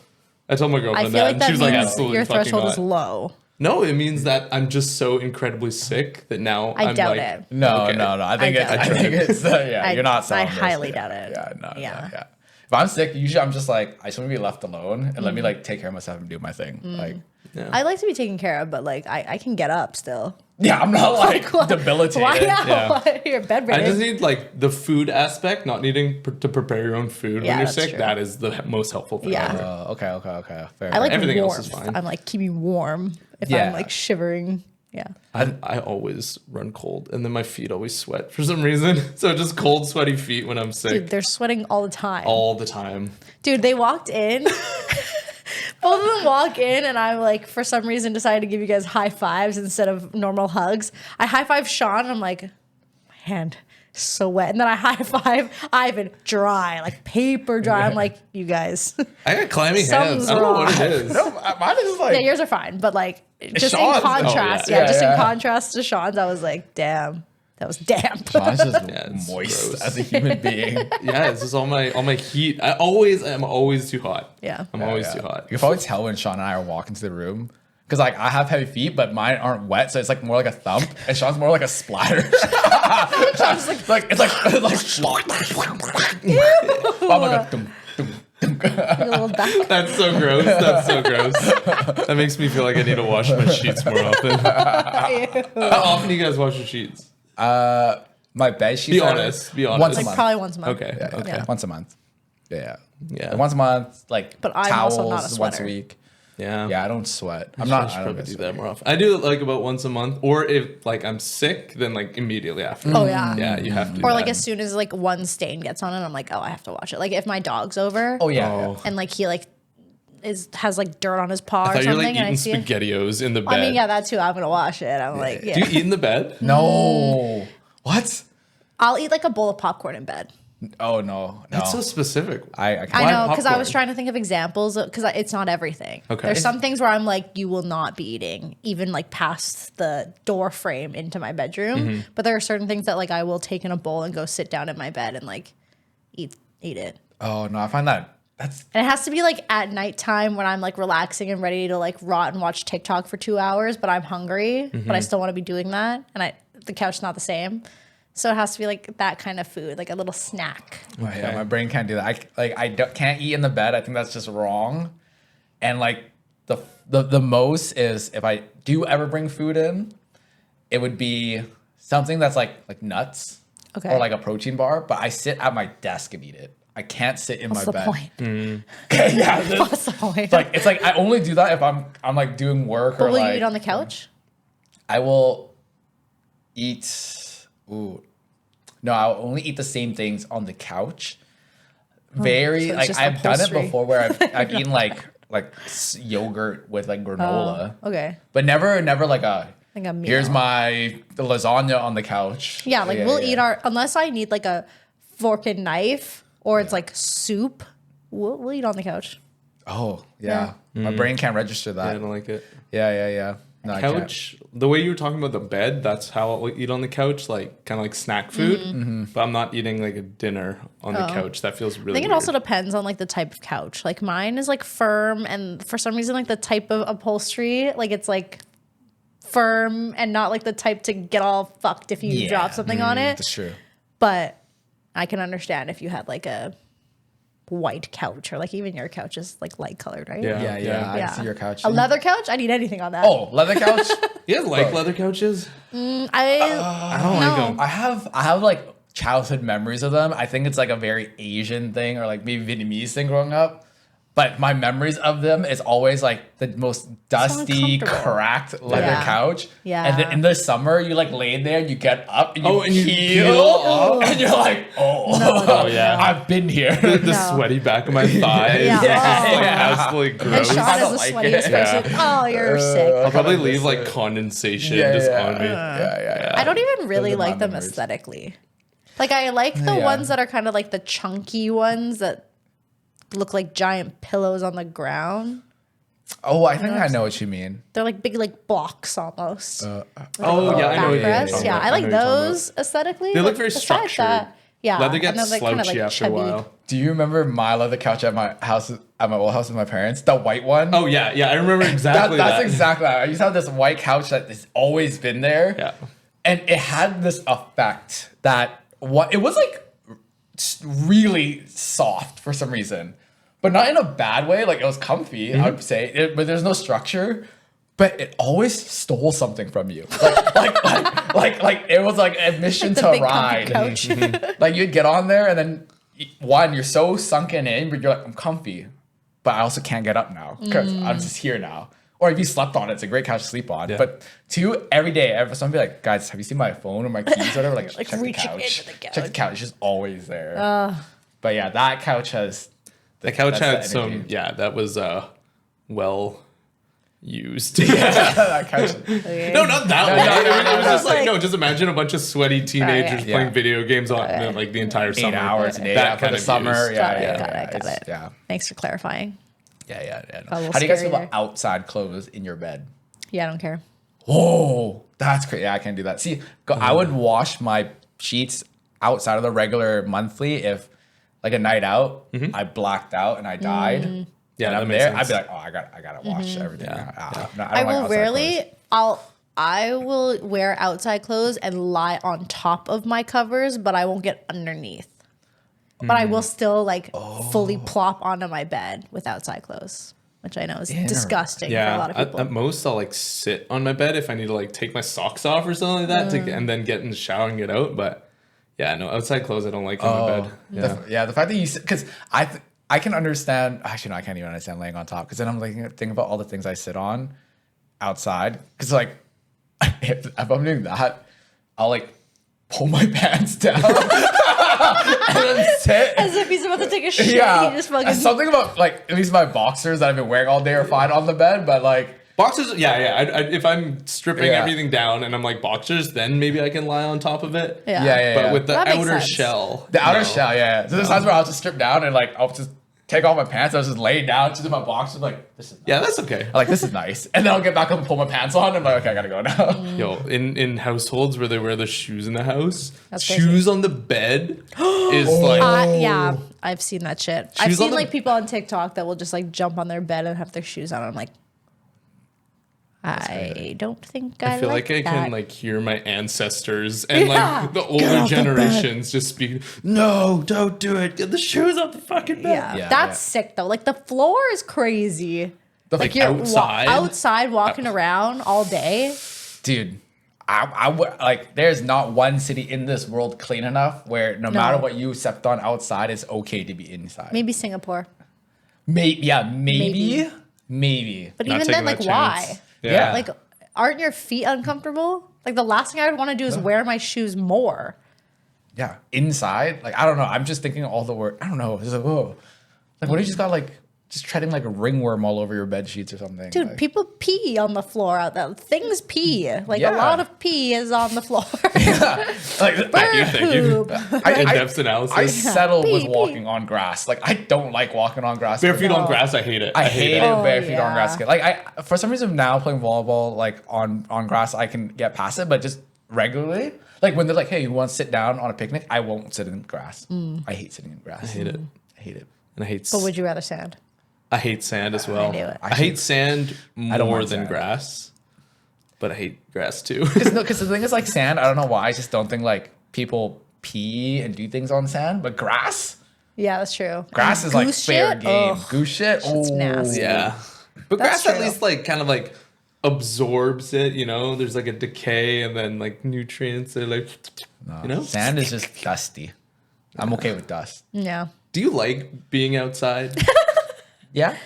I told my I girlfriend feel that, like and that she was like, means absolutely your fucking threshold not. is low. No, it means that I'm just so incredibly sick that now I I'm doubt like, it. No. Okay. I think doubt it's you're not I selling this. highly doubt it. Yeah. Yeah. If I'm sick, usually I'm just like, I just want to be left alone and let me like take care of myself and do my thing. Like, I like to be taken care of, but like I can get up still. yeah, I'm not like debilitated. Why not? Yeah. Why? You're I bedridden. just need like the food aspect, not needing to prepare your own food Yeah, when you're that's sick. true. That is the most helpful thing Yeah. ever. Okay. Fair. I like Everything else warmth. is fine. I'm like, keep me warm if Yeah. I'm like shivering. Yeah. I always run cold, and then my feet always sweat for some reason. So just cold, sweaty feet when I'm sick Dude, they're sweating all the time. all the time. Dude, they walked in. Both of them walk in, and I'm like, for some reason, decided to give you guys high fives instead of normal hugs. I high five Sean, and I'm like, my hand is so wet. And then I high five Ivan, dry, like paper dry. I'm like, you guys. I got clammy hands. Something's I don't know what wrong. it is. No, mine is like Yeah, yours are fine, but like, just Sean's- in contrast, oh, yeah. just Yeah. in contrast to Sean's, I was like, damn, that was damp. Sean's just Yeah, it's moist gross. as a human being. Yeah, it's just all my heat. I'm always too hot. Yeah. I'm always too hot. You can probably tell when Sean and I are walking to the room Because like I have heavy feet, but mine aren't wet, so it's like more like a thump, and Sean's more like a splatter. Sean's like it's like I'm like a dum, dum, dum. A little duck. That's so gross. That's so gross. That makes me feel like I need to wash my sheets more often. How often do you guys wash your sheets? My bed sheets. Be honest. Be honest. Once a Like month. probably once a month. Okay. Yeah, Okay. Yeah. Once a month. Yeah. Yeah. Once a month, like But I'm towels also not a once a sweater. week. Yeah. Yeah, I don't sweat. I I should don't probably miss do it. that more often. I do it like about once a month, or if like I'm sick, then like immediately after. Oh yeah. Yeah, you have to. do Or like that. as soon as like one stain gets on it, I'm like, oh, I have to wash it. Like if my dog's over. Oh yeah. Oh. And like he like has like dirt on his paw I or thought you were something, like and I eating see it. SpaghettiOs in the bed. I mean, yeah, that too. I'm gonna wash it. I'm like, yeah. Do you eat in the bed? No. What? I'll eat like a bowl of popcorn in bed. Oh no. That's no. so specific. I I can't. know, because I was popcorn? trying to think of examples because it's not everything. Okay. There's some things where I'm like, you will not be eating, even like past the door frame into my bedroom. Mm-hmm. But there are certain things that like I will take in a bowl and go sit down in my bed and like eat it. Oh no, I find that's And it has to be like at nighttime when I'm like relaxing and ready to like rot and watch TikTok for 2 hours, but I'm hungry, but I still want to be doing that. And the couch's not the same. So it has to be like that kind of food, like a little snack. oh, yeah, my brain can't do that. Can't eat in the bed. I think that's just wrong. And like the most is if I do ever bring food in, it would be something that's like nuts Okay. or like a protein bar. But I sit at my desk and eat it. I can't sit in What's my the bed. point? Yeah, What's the point? it's like I only do that if I'm like doing work But or will like you eat on the couch? I will eat. Ooh, no, I'll only eat the same things on the couch. Very so it's like just I've done it upholstery. before where I've eaten like yogurt with like granola, Okay. but never like Like a meal. here's my lasagna on the couch. Yeah, like we'll eat our unless I need like a fork and knife or it's like soup. We'll eat on the couch. Oh yeah, my brain can't register Yeah, I that. don't like it. Yeah. No, I can't. Couch, the way you were talking about the bed, that's how I'll eat on the couch, like kind of like snack food. Mm-hmm. But I'm not eating like a dinner on the couch. That feels really I think it weird. also depends on like the type of couch. Like mine is like firm, and for some reason like the type of upholstery, like it's like firm and not like the type to get all fucked if you Yeah. drop something on it. That's true. But I can understand if you had like a white couch or like even your couch is like light colored, right? Yeah. Yeah. I Yeah. see your couch. A leather couch? I need anything on that. Oh, leather couch. You guys like Bro. leather couches? I I don't like no. them. I have like childhood memories of them. I think it's like a very Asian thing or like maybe Vietnamese thing growing up. But my memories of them is always like the most dusty, uncomfortable. cracked leather Yeah. couch. Yeah. And then in the summer, you like lay there, you get up, and you, and you peel, peel off. and you're like, Oh, yeah. I've been here. The No. sweaty back of my thighs. Yeah. It's just, like Yeah. absolutely And gross. Sean I is don't the like sweatiest it. person. Oh, you're sick. I'll probably I leave miss like it. condensation Yeah, just yeah. on me. Yeah. I don't even really Those are my like them memories. aesthetically. Like I like the Yeah. ones that are kind of like the chunky ones that look like giant pillows on the ground. Oh, I think I know what you mean. They're like big like blocks almost. Oh, yeah, I know what you're Backrest. talking Yeah, about. I like know what you're talking those aesthetically. They look but very besides structured. that, yeah, Leather and they're, gets like, kinda, slouchy like, after a chubby. while. Do you remember my leather couch at my house, at my old house with my parents? The white one? Oh, yeah. I remember exactly that. That's exactly that. I used to have this white couch that has always been there. Yeah. And it had this effect that it was like really soft for some reason, but not in a bad way. Like it was comfy, I would say, but there's no structure. But it always stole something from you. Like it was like a mission The to big ride. comfy couch. Like you'd get on there and then one, you're so sunken in, but you're like, I'm comfy, but I also can't get up now because I'm just here now. Or if you slept on it, it's a great couch to sleep on. Yeah. But two, every day, someone be like, guys, have you seen my phone or my keys or whatever? Like, Like check the reaching couch. into the couch. Check the couch. It's just always there. But yeah, that couch has. The couch that's had the some, energy. yeah, that was well used. that couch. No, not that one. no, It was just no. like, just imagine a bunch of sweaty teenagers Yeah. playing video games on like the entire summer. 8 hours a day That for kind the of summer. used. Yeah, Got it. It's- Got it. Yeah. Thanks for clarifying. Yeah. A little How do you guys feel scary about outside clothes in your bed? Yeah, I don't care. Oh, that's crazy. Yeah, I can't do that. See, I would wash my sheets outside of the regular monthly if, like, a night out, I blacked out and I died. Yeah, and that I'm makes there, I'd sense. be like, oh, I gotta wash everything. Yeah. No, I don't like will outside rarely. clothes. I will wear outside clothes and lie on top of my covers, but I won't get underneath. But I will still like fully plop onto my bed with outside clothes, which I know is disgusting for a lot of people. At most I'll like sit on my bed if I need to like take my socks off or something like that and then get in the shower and get out. But yeah, no, outside clothes I don't like in my bed. Yeah. The fact that you, because I can understand. Actually, no, I can't even understand laying on top. Because then I'm like thinking about all the things I sit on outside. Because like if I'm doing that, I'll like pull my pants down and then sit. As if he's about to take a shit. Yeah, He just fucking something about like at least my boxers that I've been wearing all day are fine on the bed, but like. Boxers, I if I'm stripping Yeah. everything down and I'm like boxers, then maybe I can lie on top of it. Yeah. But with the That makes outer sense. shell. The outer no. shell, yeah. So there's times where I'll just strip down and like I'll just take off my pants. I was just laying down to my boxers, like this is nice. Yeah, that's okay. I'm like this is nice, and then I'll get back up and pull my pants on. And I'm like, okay, I gotta go now. Yo, in households where they wear the shoes in the house, That's crazy. shoes on the bed is like yeah, I've seen that shit. I've Shoes on seen the- like people on TikTok that will just like jump on their bed and have their shoes on. I'm like, I don't think I feel like I that. can like hear my ancestors and Yeah. like the older generations just speaking. No, don't do it. Get the shoes off the fucking bed. Yeah, Yeah, that's yeah. sick though. Like the floor is crazy. Like you're outside? outside walking around all day. Dude, I would like. There's not one city in this world clean enough where no matter what you stepped on outside, it's okay to be inside. Maybe Singapore, Maybe. but Not even then, taking like, that why? chance. Yeah. Like, aren't your feet uncomfortable? Like the last thing I would want to do is wear my shoes more. Yeah, inside. Like I don't know. I'm just thinking all the word. I don't know. It's like whoa. Like what if you just got like just treading like a ringworm all over your bed sheets or something? Dude, like, people pee on the floor out there. Things pee. Like Yeah. a lot of pee is on the floor. like Thank you. Poop. In-depth analysis. I settle with Pee, walking on grass. Like I don't like walking on grass. Bare feet No. on grass, I hate it. I hate it. Oh, Bare feet on yeah. grass. Like I for some reason now playing volleyball like on grass I can get past it, but just regularly. Like when they're like, "Hey, you want to sit down on a picnic?" I won't sit in grass. I hate sitting in grass. I hate it. I hate it. And I hate But would you rather sand? I hate sand as well. knew it. I hate sand don't more want than sand. grass. But I hate grass too. Because the thing is like sand. I don't know why. I just don't think like people pee and do things on sand. But grass, Yeah, that's true. grass is like Goose fair shit? game. Ugh. Goose shit. Shit's Oh nasty. Yeah. But That's grass at true. least like kind of like absorbs it, you know? There's like a decay and then like nutrients are like you know? Sand is just dusty. I'm okay with dust. Yeah. Do you like being outside? Yeah.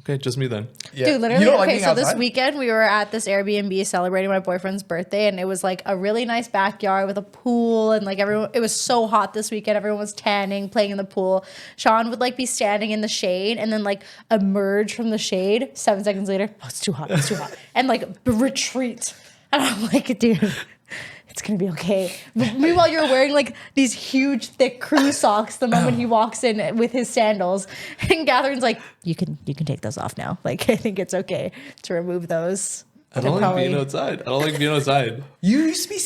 Okay, just me then. Yeah. Dude, literally, You don't like okay, being so this outside? weekend we were at this Airbnb celebrating my boyfriend's birthday, and it was like a really nice backyard with a pool, and like everyone, it was so hot this weekend. Everyone was tanning, playing in the pool. Sean would like be standing in the shade and then like emerge from the shade. 7 seconds later, oh, it's too hot, and like retreat. And I'm like, dude, it's gonna be okay. Meanwhile, you're wearing like these huge, thick crew socks the moment he walks in with his sandals, and Catherine's like, "You can take those off now. Like, I think it's okay to remove those." I don't like being outside. I don't like being outside. You used to be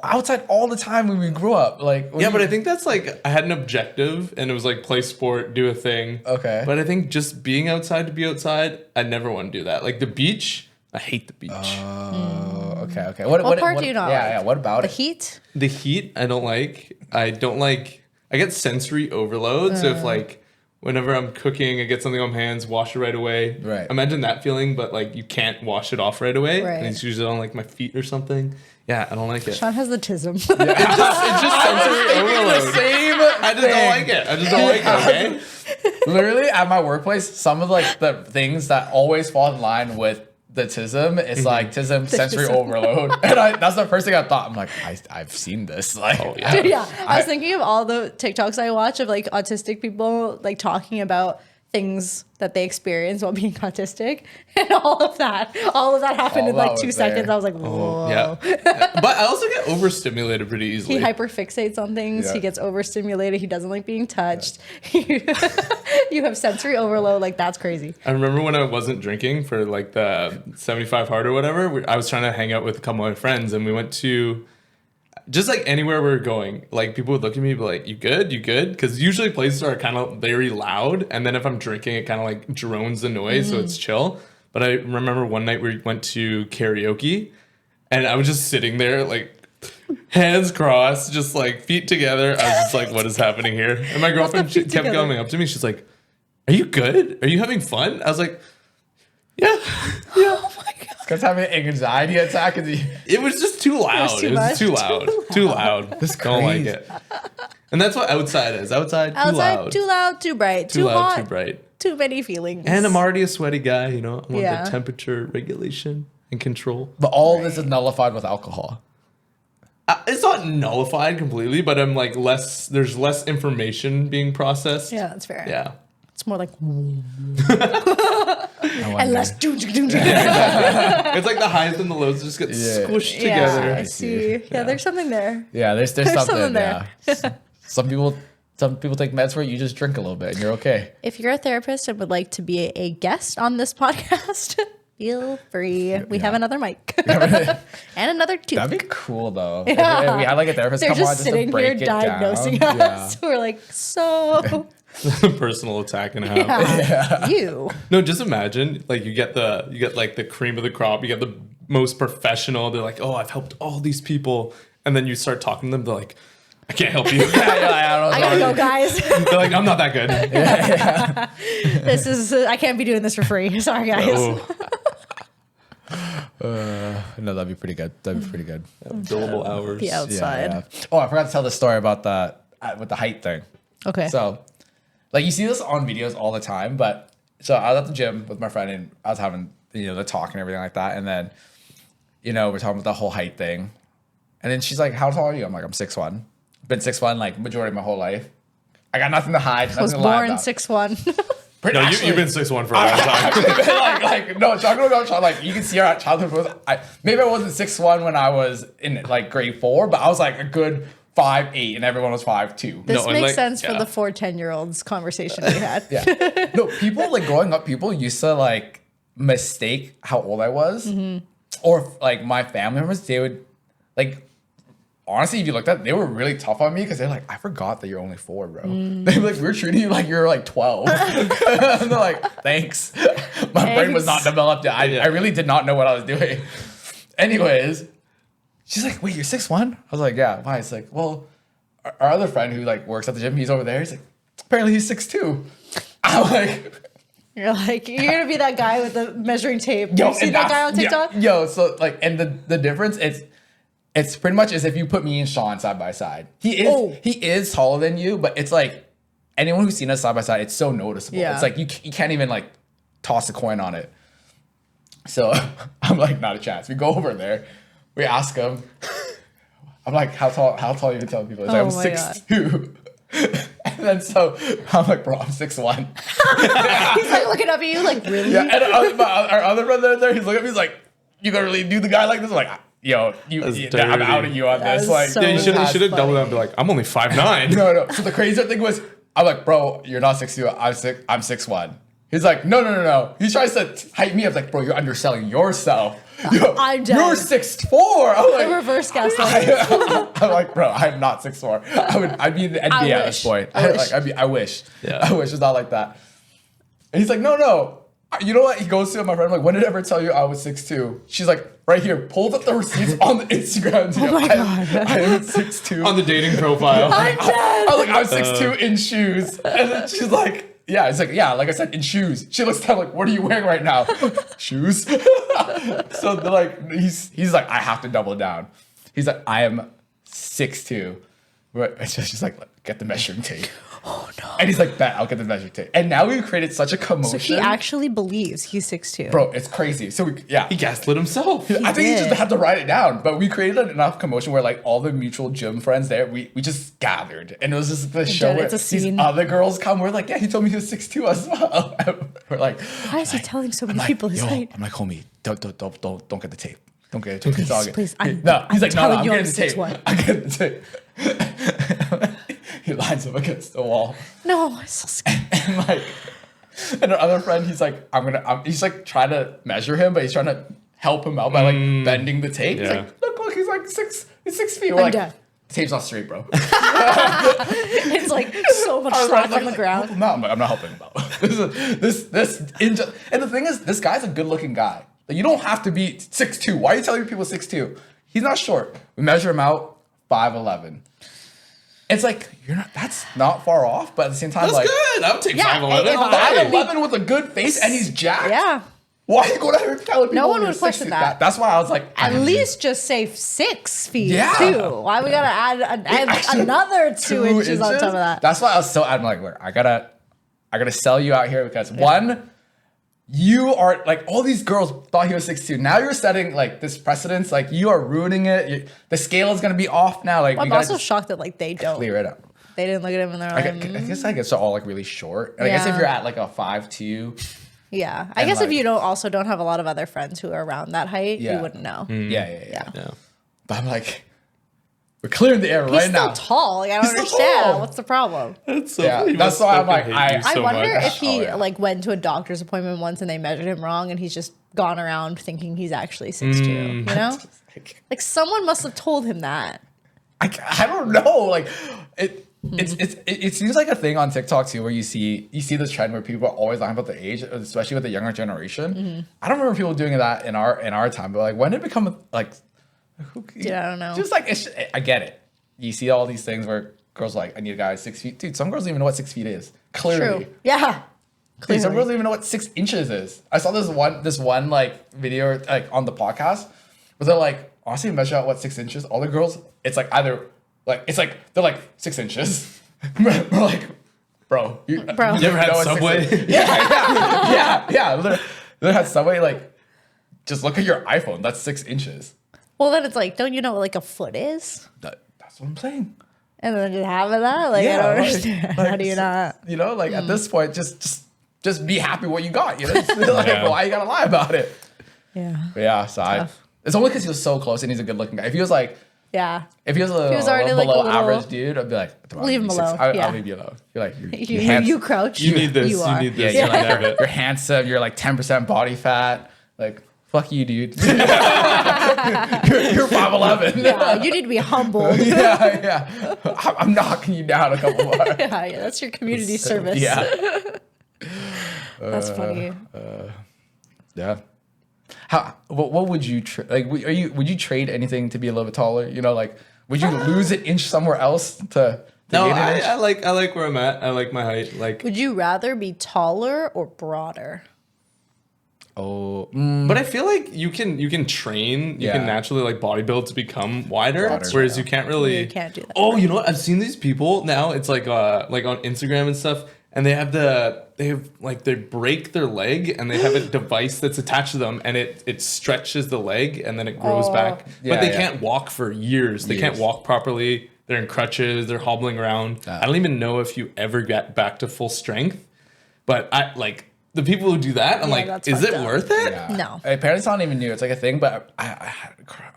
outside all the time when we grew up. Like Yeah, but I think that's like I had an objective and it was like play sport, do a thing. Okay. But I think just being outside to be outside, I never want to do that. Like the beach, I hate the beach. okay. What part do you not Yeah, like? yeah. What about The it? heat? The heat, I don't like. I get sensory overload. So if like whenever I'm cooking, I get something on my hands, wash it right away. Right. Imagine that feeling, but like you can't wash it off right away. Right. And it's usually on like my feet or something. Yeah, I don't like it. Sean has the tism. It's just sensory overload. Same. I just don't like it. I just don't like it, okay? Literally at my workplace, some of like the things that always fall in line with the tism is like tism sensory overload, and that's the first thing I thought. I'm like, I've seen this. Like, Dude, yeah. I was thinking of all the TikToks I watch of like autistic people like talking about things that they experience while being autistic, and all of that happened All in like that 2 was seconds. there. I was like, whoa. Yeah. But I also get overstimulated pretty easily. He hyperfixates on things. Yeah. He gets overstimulated. He doesn't like being touched. You have sensory overload. Like, that's crazy. I remember when I wasn't drinking for like the 75 hard or whatever, I was trying to hang out with a couple of my friends and we went to, just like anywhere we were going, like people would look at me and be like, you good? Because usually places are kind of very loud. And then if I'm drinking, it kind of like drones the noise. So it's chill. But I remember one night we went to karaoke and I was just sitting there like hands crossed, just like feet together. I was just like, what is happening here? And my girlfriend kept coming up to me. She's like, are you good? Are you having fun? I was like, yeah. Oh my God. Because having an anxiety attack is It was just too loud. It was too loud. Too loud. That's Don't like crazy. it. And that's what outside is. Outside, too loud. Too loud, too bright, Too too loud, hot, too bright. too many feelings. And I'm already a sweaty guy, you know. I want Yeah. the temperature regulation and control. But all this is nullified with alcohol. It's not nullified completely, but I'm like there's less information being processed. Yeah, that's fair. Yeah. It's more like And and less. It's like the highs and the lows just get squished Yeah, together. I see. Yeah, there's something there. Yeah, there's something, something there. Yeah. Some people take meds where you just drink a little bit and you're okay. If you're a therapist and would like to be a guest on this podcast, feel free. We have another mic and another tooth. That'd be cool though. Yeah. If we had like a therapist They're come on just just to sitting break here it diagnosing down. us. We're like, so Personal attack and a half. yeah, you. No, just imagine like you get like the cream of the crop. You get the most professional. They're like, oh, I've helped all these people, and then you start talking to them. They're like, I can't help you. I gotta go, guys. They're like, I'm not that good. This is I can't be doing this for free. Sorry, guys. No, that'd be pretty good. Billable hours. The outside. Yeah. Oh, I forgot to tell the story about the with the height thing. Okay. So, like you see this on videos all the time, but so I was at the gym with my friend and I was having the talk and everything like that, and then we're talking about the whole height thing, and then she's like, "How tall are you?" I'm like, "I'm 6'1". Been 6'1" like majority of my whole life. I got nothing to hide. I was born 6'1". No, you've been 6'1" for a long time. like no, chocolate milk shot. Like you can see our childhood photos. Maybe I wasn't 6'1" when I was in like grade 4, but I was like a good 5'8", and everyone was 5'2". This No, and, makes like, sense for yeah. the 4 10-year-olds conversation we had. Yeah. No, people like growing up, people used to like mistake how old I was, or like my family members. They would like. Honestly, if you looked at it, they were really tough on me because they're like, I forgot that you're only 4, bro. They're like, we're treating you like you're like 12. And they're like, thanks. My brain was not developed yet. I really did not know what I was doing. Anyways, she's like, wait, you're 6'1"? I was like, yeah. Why? It's like, well, our other friend who like works at the gym, he's over there. He's like, apparently he's 6'2". I'm like, You're like, you're gonna be that guy with the measuring tape. yo, You see and that guy on TikTok? Yo, so like, and the difference it's pretty much as if you put me and Sean side by side. He is taller than you, but it's like anyone who's seen us side by side, it's so noticeable. Yeah. It's like you can't even like toss a coin on it. So I'm like, not a chance. We go over there, we ask him. I'm like, how tall are you to tell people? He's like, I'm 6'2". And then so I'm like, bro, I'm 6'1". He's like looking up at you, like, really? Yeah, and our other brother there, he's looking at me, he's like, you gonna really do the guy like this? I'm like, yo, I'm outing you on this. Like, so Yeah, you should have funny. doubled down and be like, I'm only 5'9". no. So the crazier thing was, I'm like, bro, you're not 6'2". I'm 6'1". He's like, no. He tries to hype me up, like, bro, you're underselling yourself. Yo, I'm dead. You're 6'4". I'm The like, reverse gaslighting. I'm like, bro, I'm not 6'4". I'd be in the NBA at this point. I wish. Yeah. I wish it's not like that. And he's like, no. You know what? He goes to my friend, I'm like, when did I ever tell you I was 6'2"? She's like, right here, pulled up the receipts on the Instagram. Oh my God. I am 6'2". On the dating profile. I'm dead. I was like, I'm 6'2" in shoes. And then she's like, yeah, it's like, yeah, like I said, in shoes. She looks down like, what are you wearing right now? Shoes. So they're like, he's like, I have to double down. He's like, I am 6'2". And she's like, get the measuring tape. Oh no. And he's like, bet, I'll get the measuring tape. And now we've created such a commotion. So he actually believes he's 6'2". Bro, it's crazy. So He gaslit himself. I think he just did. had to write it down, but we created enough commotion where like all the mutual gym friends there, we just gathered, and it was just the show where it's a these scene. other girls come. We're like, yeah, he told me he was 6'2" as well. We're like, Why is he telling so many I'm people like, his height? I'm like, homie, don't get the tape. Don't get the tape. It's all good. Please, no, he's I'm like, no, telling I'm you getting I'm the tape. 6'1". I'm getting the tape. He lines up against the wall. No, it's so scary. And like, and our other friend, he's like, he's like trying to measure him, but he's trying to help him out by like bending the tape. He's Yeah. like, look, he's like He's 6 feet. We're I'm like, done. tape's not straight, bro. It's like so much slack on the ground. Help him out. I'm not helping him out. And the thing is, this guy's a good looking guy. Like, you don't have to be 6'2". Why are you telling people 6'2"? He's not short. We measure him out 5'11". It's like, that's not far off, but at the same time, That's like, good. I would take Yeah, 5'11". if I'll I take would it. 5'11" with a good face and he's jacked. Yeah. Why are you going out here telling people No one you're would question 6'2"? that. That's why I was like, At least just say 6 feet Yeah. too. Why we gotta add another 2 inches on top of that? That's why I was so I'm like, look, I gotta sell you out here because one, you are like, all these girls thought he was 6'2". Now you're setting like this precedence. Like, you are ruining it. The scale is gonna be off now. Like, I'm we gotta also just shocked that like they don't. clear it up. They didn't look at him and they're I like, guess they're all like really short. And I guess if Yeah. you're at like a 5'2", yeah. I and, guess if like- you don't have a lot of other friends who are around that height, Yeah. you wouldn't know. yeah. Yeah. But I'm like, we're clearing the air He's right still now. tall. Like, I don't He's still understand. tall. What's the problem? That's so Yeah, funny. He that's must why I'm fucking like, hate you I so wonder much. if he Oh, yeah. like went to a doctor's appointment once and they measured him wrong and he's just gone around thinking he's actually 6'2". You know, like someone must have told him that. I don't know. Like, it seems like a thing on TikTok too, where you see this trend where people are always lying about the age, especially with the younger generation. I don't remember people doing that in our time, but like, when did it become like, Dude, I don't know. Just like, I get it. You see all these things where girls are like, I need a guy 6 feet. Dude, some girls don't even know what 6 feet is. Clearly. True. Yeah. Dude, some Clearly. girls don't even know what 6 inches is. I saw this one like video like on the podcast where they're like, honestly, measure out what 6 inches. All the girls, it's like either like they're like 6 inches. We're like, bro, you Bro. You ever had know what 6 Subway? inches- yeah. Literally had Subway. Like, just look at your iPhone. That's 6 inches. Well, then it's like, don't you know what like a foot is? That's what I'm saying. And then just having that, like, I don't understand. How do you not? You know, like at this point, just be happy what you got. You know, Just be like, Yeah. why you gotta lie about it? Yeah. But yeah, so Tough. it's only because he was so close and he's a good looking guy. If he was like, Yeah. if he was a was already, like, below a little- average dude, I'd be like, Leave him alone, I'll yeah. leave you alone. You're like, You crouch. You need this. You You, are. need yeah, this. you're You like, have it. you're handsome. You're like 10% body fat. Like, fuck you, dude. you're 5'11". Yeah, you need to be humbled. yeah. I'm knocking you down a couple more. Yeah, that's your community service. Yeah. That's funny. Yeah. What would you like? Would you trade anything to be a little bit taller? You know, like, would you lose an inch somewhere else to No, gain an inch? I like where I'm at. I like my height. Like, Would you rather be taller or broader? Oh, but I feel like you can train. You Yeah. can naturally like bodybuild to become wider. Broader, Whereas yeah. you can't really. You can't do that. Oh, you know what? I've seen these people now. It's like on Instagram and stuff, and they break their leg and they have a device that's attached to them, and it stretches the leg and then it grows back. Yeah, But they yeah. can't walk for years. They can't walk properly. They're in crutches. They're hobbling around. I don't even know if you ever get back to full strength. But I like the people who do that. I'm Yeah, like, that's is it fucked up. worth it? yeah. No. Apparently, it's not even new. It's like a thing, but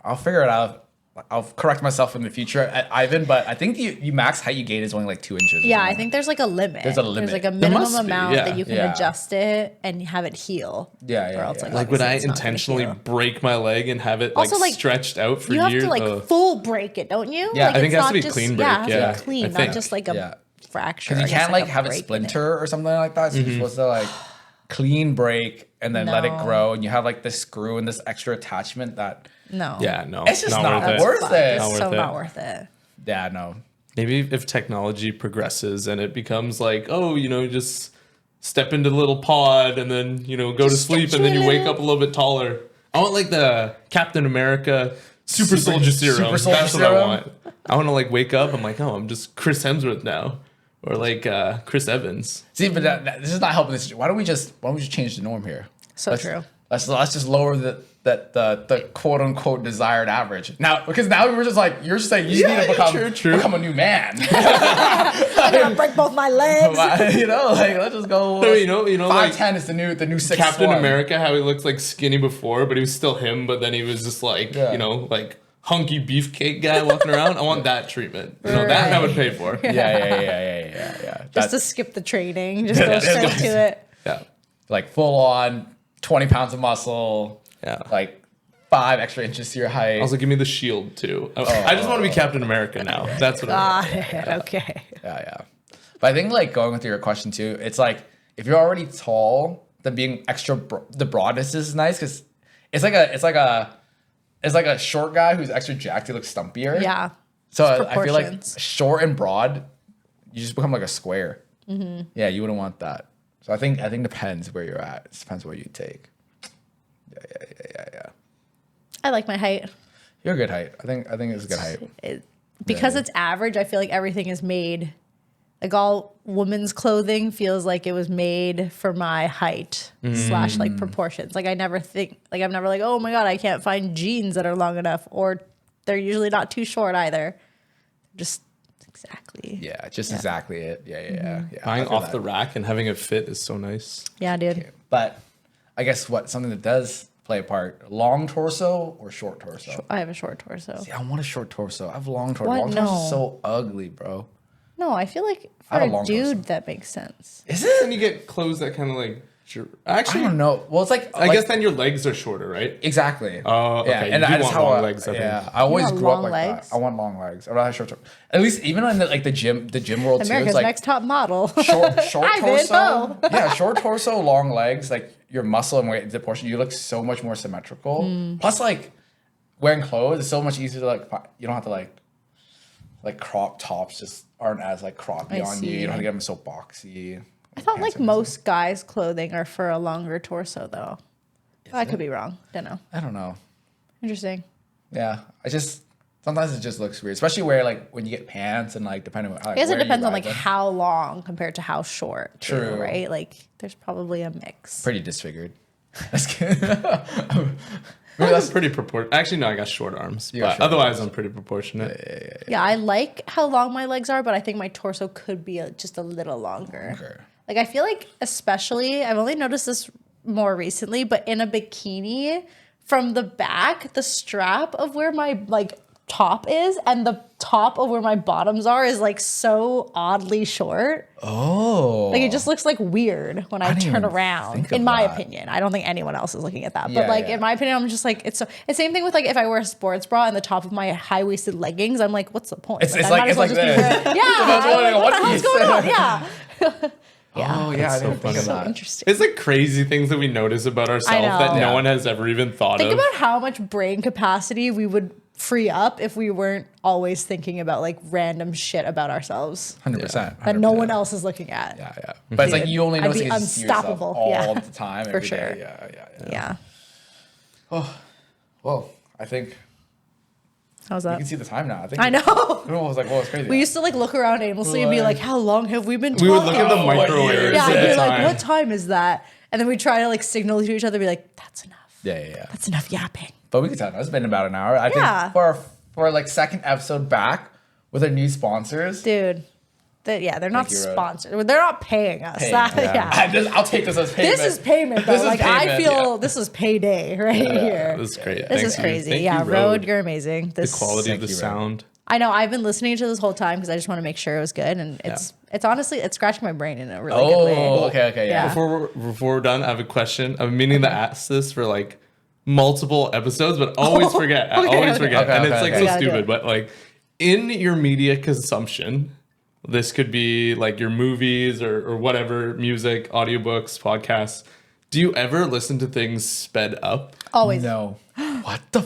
I'll figure it out. I'll correct myself in the future, Ivan. But I think you max height you gain is only like 2 inches. or Yeah, I something. think there's like a limit. There's a limit. There's like a There minimum must be, amount yeah. that you can Yeah. adjust it and have it heal. Yeah, Or yeah, else, yeah. Like, would obviously I it's not gonna intentionally heal. break my leg and have it Also, like, stretched out for You have years? to like Ugh. full break it, don't you? Yeah, like, I think it's it has to not be just- clean Yeah, break, it has to yeah, be clean, I not think. just like a Yeah. fracture. Because you I guess, can't like a have a break in splinter or something like that. So you're supposed to like clean break and then let it No. grow, and you have like this screw and this extra attachment that there. No. Yeah, no, it's just not That's worth fucked. it. It's Not so worth it. not worth it. Yeah, no. Maybe if technology progresses and it becomes like, oh, just step into the little pod and then, go to Just sleep stretch and then you you a wake little. up a little bit taller. I want like the Captain America Super Soldier Serum. Super Soldier That's what I Serum. want. I want to like wake up. I'm like, oh, I'm just Chris Hemsworth now. Or like Chris Evans. See, but this is not helping this. Why don't we just change the norm here? So Let's- true. Let's just lower the quote unquote desired average. Now, because now we're just like, you're just saying you just need to become a new man. I'm gonna break both my legs. Let's just go. No, you know, 5'10" like is the new 6'1". Captain America, how he looks like skinny before, but he was still him, but then he was just like, Yeah. like hunky beefcake guy walking around. I want that treatment. That I would pay for. Yeah. Just to skip the training, just go straight to it. Yeah. Like full on 20 pounds of muscle. Yeah. Like 5 extra inches to your height. Also, give me the shield too. I just want to be Captain America now. That's what I want. Got it. Okay. Yeah. But I think like going with your question too, it's like if you're already tall, then being extra the broadness is nice because it's like a short guy who's extra jacked. He looks stumpier. Yeah. So I feel like proportions. short and broad, you just become like a square. Mm-hmm. Yeah, you wouldn't want that. So I think depends where you're at. It depends what you take. Yeah. I like my height. You're a good height. I think it's a good height. Because it's average, I feel like everything is made, like all women's clothing feels like it was made for my height / like proportions. Like I'm never like, oh my God, I can't find jeans that are long enough, or they're usually not too short either. Just exactly. Yeah, exactly it. Yeah. Buying I feel off that. the rack and having it fit is so nice. Yeah, dude. Okay. But I guess something that does play a part, long torso or short torso? I have a short torso. See, I want a short torso. I have long torso. What? Long torso No. is so ugly, bro. No, I feel like I for have a a long dude torso. that makes sense. Is Then it? you get clothes that kind of like. I Actually, don't know. Well, it's like I guess then your legs are shorter, right? Exactly. Oh, okay. Yeah, You and do that's want how long legs, I think. Yeah, I always want grew up long like legs? that. I want long legs. I don't have short torso. At least even in the gym world too. America's It's like next top model. short Ivan torso. Bo. Yeah, short torso, long legs. Like your muscle and weight proportion, you look so much more symmetrical. Plus, like wearing clothes is so much easier to like. You don't have to like crop tops just aren't as like croppy I on you. see. You don't have to get them so boxy. I thought like Pants and most guys' clothing are for a longer torso though. I could be wrong. Don't know. I don't know. Interesting. Yeah, sometimes it just looks weird, especially where like when you get pants and like depending on. Like, I guess it where you depends on ride like them. how long compared to how short. Too, True. right? Like there's probably a mix. Pretty disfigured. That's good. That's pretty proportionate. Actually, no, I got short arms. You got But short otherwise, arms. I'm pretty proportionate. Yeah, I like how long my legs are, but I think my torso could be just a little longer. Okay. Like I feel like especially I've only noticed this more recently, but in a bikini from the back, the strap of where my like top is and the top of where my bottoms are is like so oddly short. Oh. Like it just looks like weird when I didn't turn even around. think In of my that. opinion, I don't think anyone else is looking at that. Yeah, but like yeah. in my opinion, I'm just like it's same thing with like if I wear a sports bra and the top of my high waisted leggings. I'm like, what's the point? It's I like- might as it's well like just be this. wearing- yeah. That's what I'm like, what the One hell's Piece. going on? Yeah. Oh yeah, I so didn't think funny. of So that. interesting. It's like crazy things that we notice about ourselves that know. no Yeah. one has ever even thought Think of. about how much brain capacity we would free up if we weren't always thinking about like random shit about ourselves 100%. that no one else is looking at. Yeah. But it's like you only I'd notice be it 'cause you see yourself unstoppable. all Yeah. the time, For every day. sure. Yeah. Yeah. Well, I think How's you that? can see the time now. I think I know. Everyone was like, "Well, it's crazy." We used to like look around aimlessly and be like, how long have we been talking? We would look at the Oh, microwave. Yeah, at I'd the be like, time. what time is that? And then we try to like signal to each other, be like, that's enough. Yeah. That's enough yapping. But we could tell. It's been about an hour. I Yeah. think for our like second episode back with our new sponsors. Dude. They're not you, Rod. sponsored. They're not paying us. Paying, Yeah. I'll take this as payment. This is payment though. This is Like I payment, feel yeah. this is payday right here. This is great. This Thank is you. crazy. Thank Yeah, you, Road, you're amazing. The This quality of Thank the you, Rod. sound. I know. I've been listening to this whole time because I just want to make sure it was good, and it's honestly it's scratching my brain in a really good way. Okay, yeah. Yeah. Before we're done, I have a question. I've been meaning to ask this for like multiple episodes, but always forget. I Okay, always okay. forget. Okay, And okay, it's like okay. so Gotta do stupid, it. but like in your media consumption, this could be like your movies or whatever, music, audiobooks, podcasts. Do you ever listen to things sped up? Always. No. What the?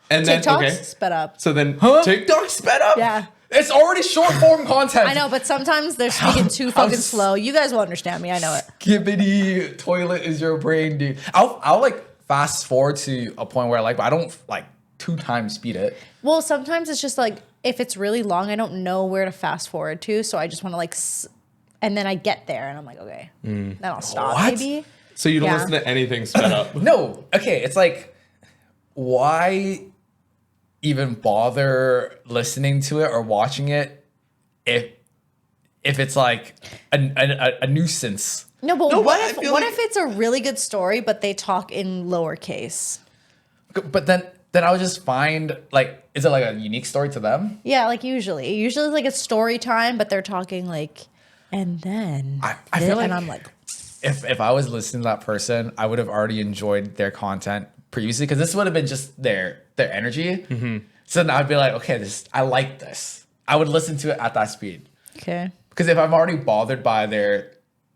And then TikToks okay. sped up. So then Huh? TikTok sped up? Yeah. It's already short form content. I know, but sometimes they're speaking too fucking slow. You guys will understand me. I know it. Skibbity toilet is your brain, dude. I'll like fast forward to a point where but I don't like 2 times speed it. Well, sometimes it's just like if it's really long, I don't know where to fast forward to, so I just want to like, and then I get there and I'm like, okay, then I'll stop. What? Maybe. So you don't Yeah. listen to anything sped up. No. Okay, it's like why even bother listening to it or watching it if it's like a nuisance. No, but No, what but I if feel what like- if it's a really good story, but they talk in lowercase? But then I would just find like, is it like a unique story to them? Yeah, like usually it's like a story time, but they're talking like, and then I feel like and I'm like, if I was listening to that person, I would have already enjoyed their content previously, because this would have been just their energy. So now I'd be like, okay, I like this. I would listen to it at that speed. Okay. Because if I'm already bothered by their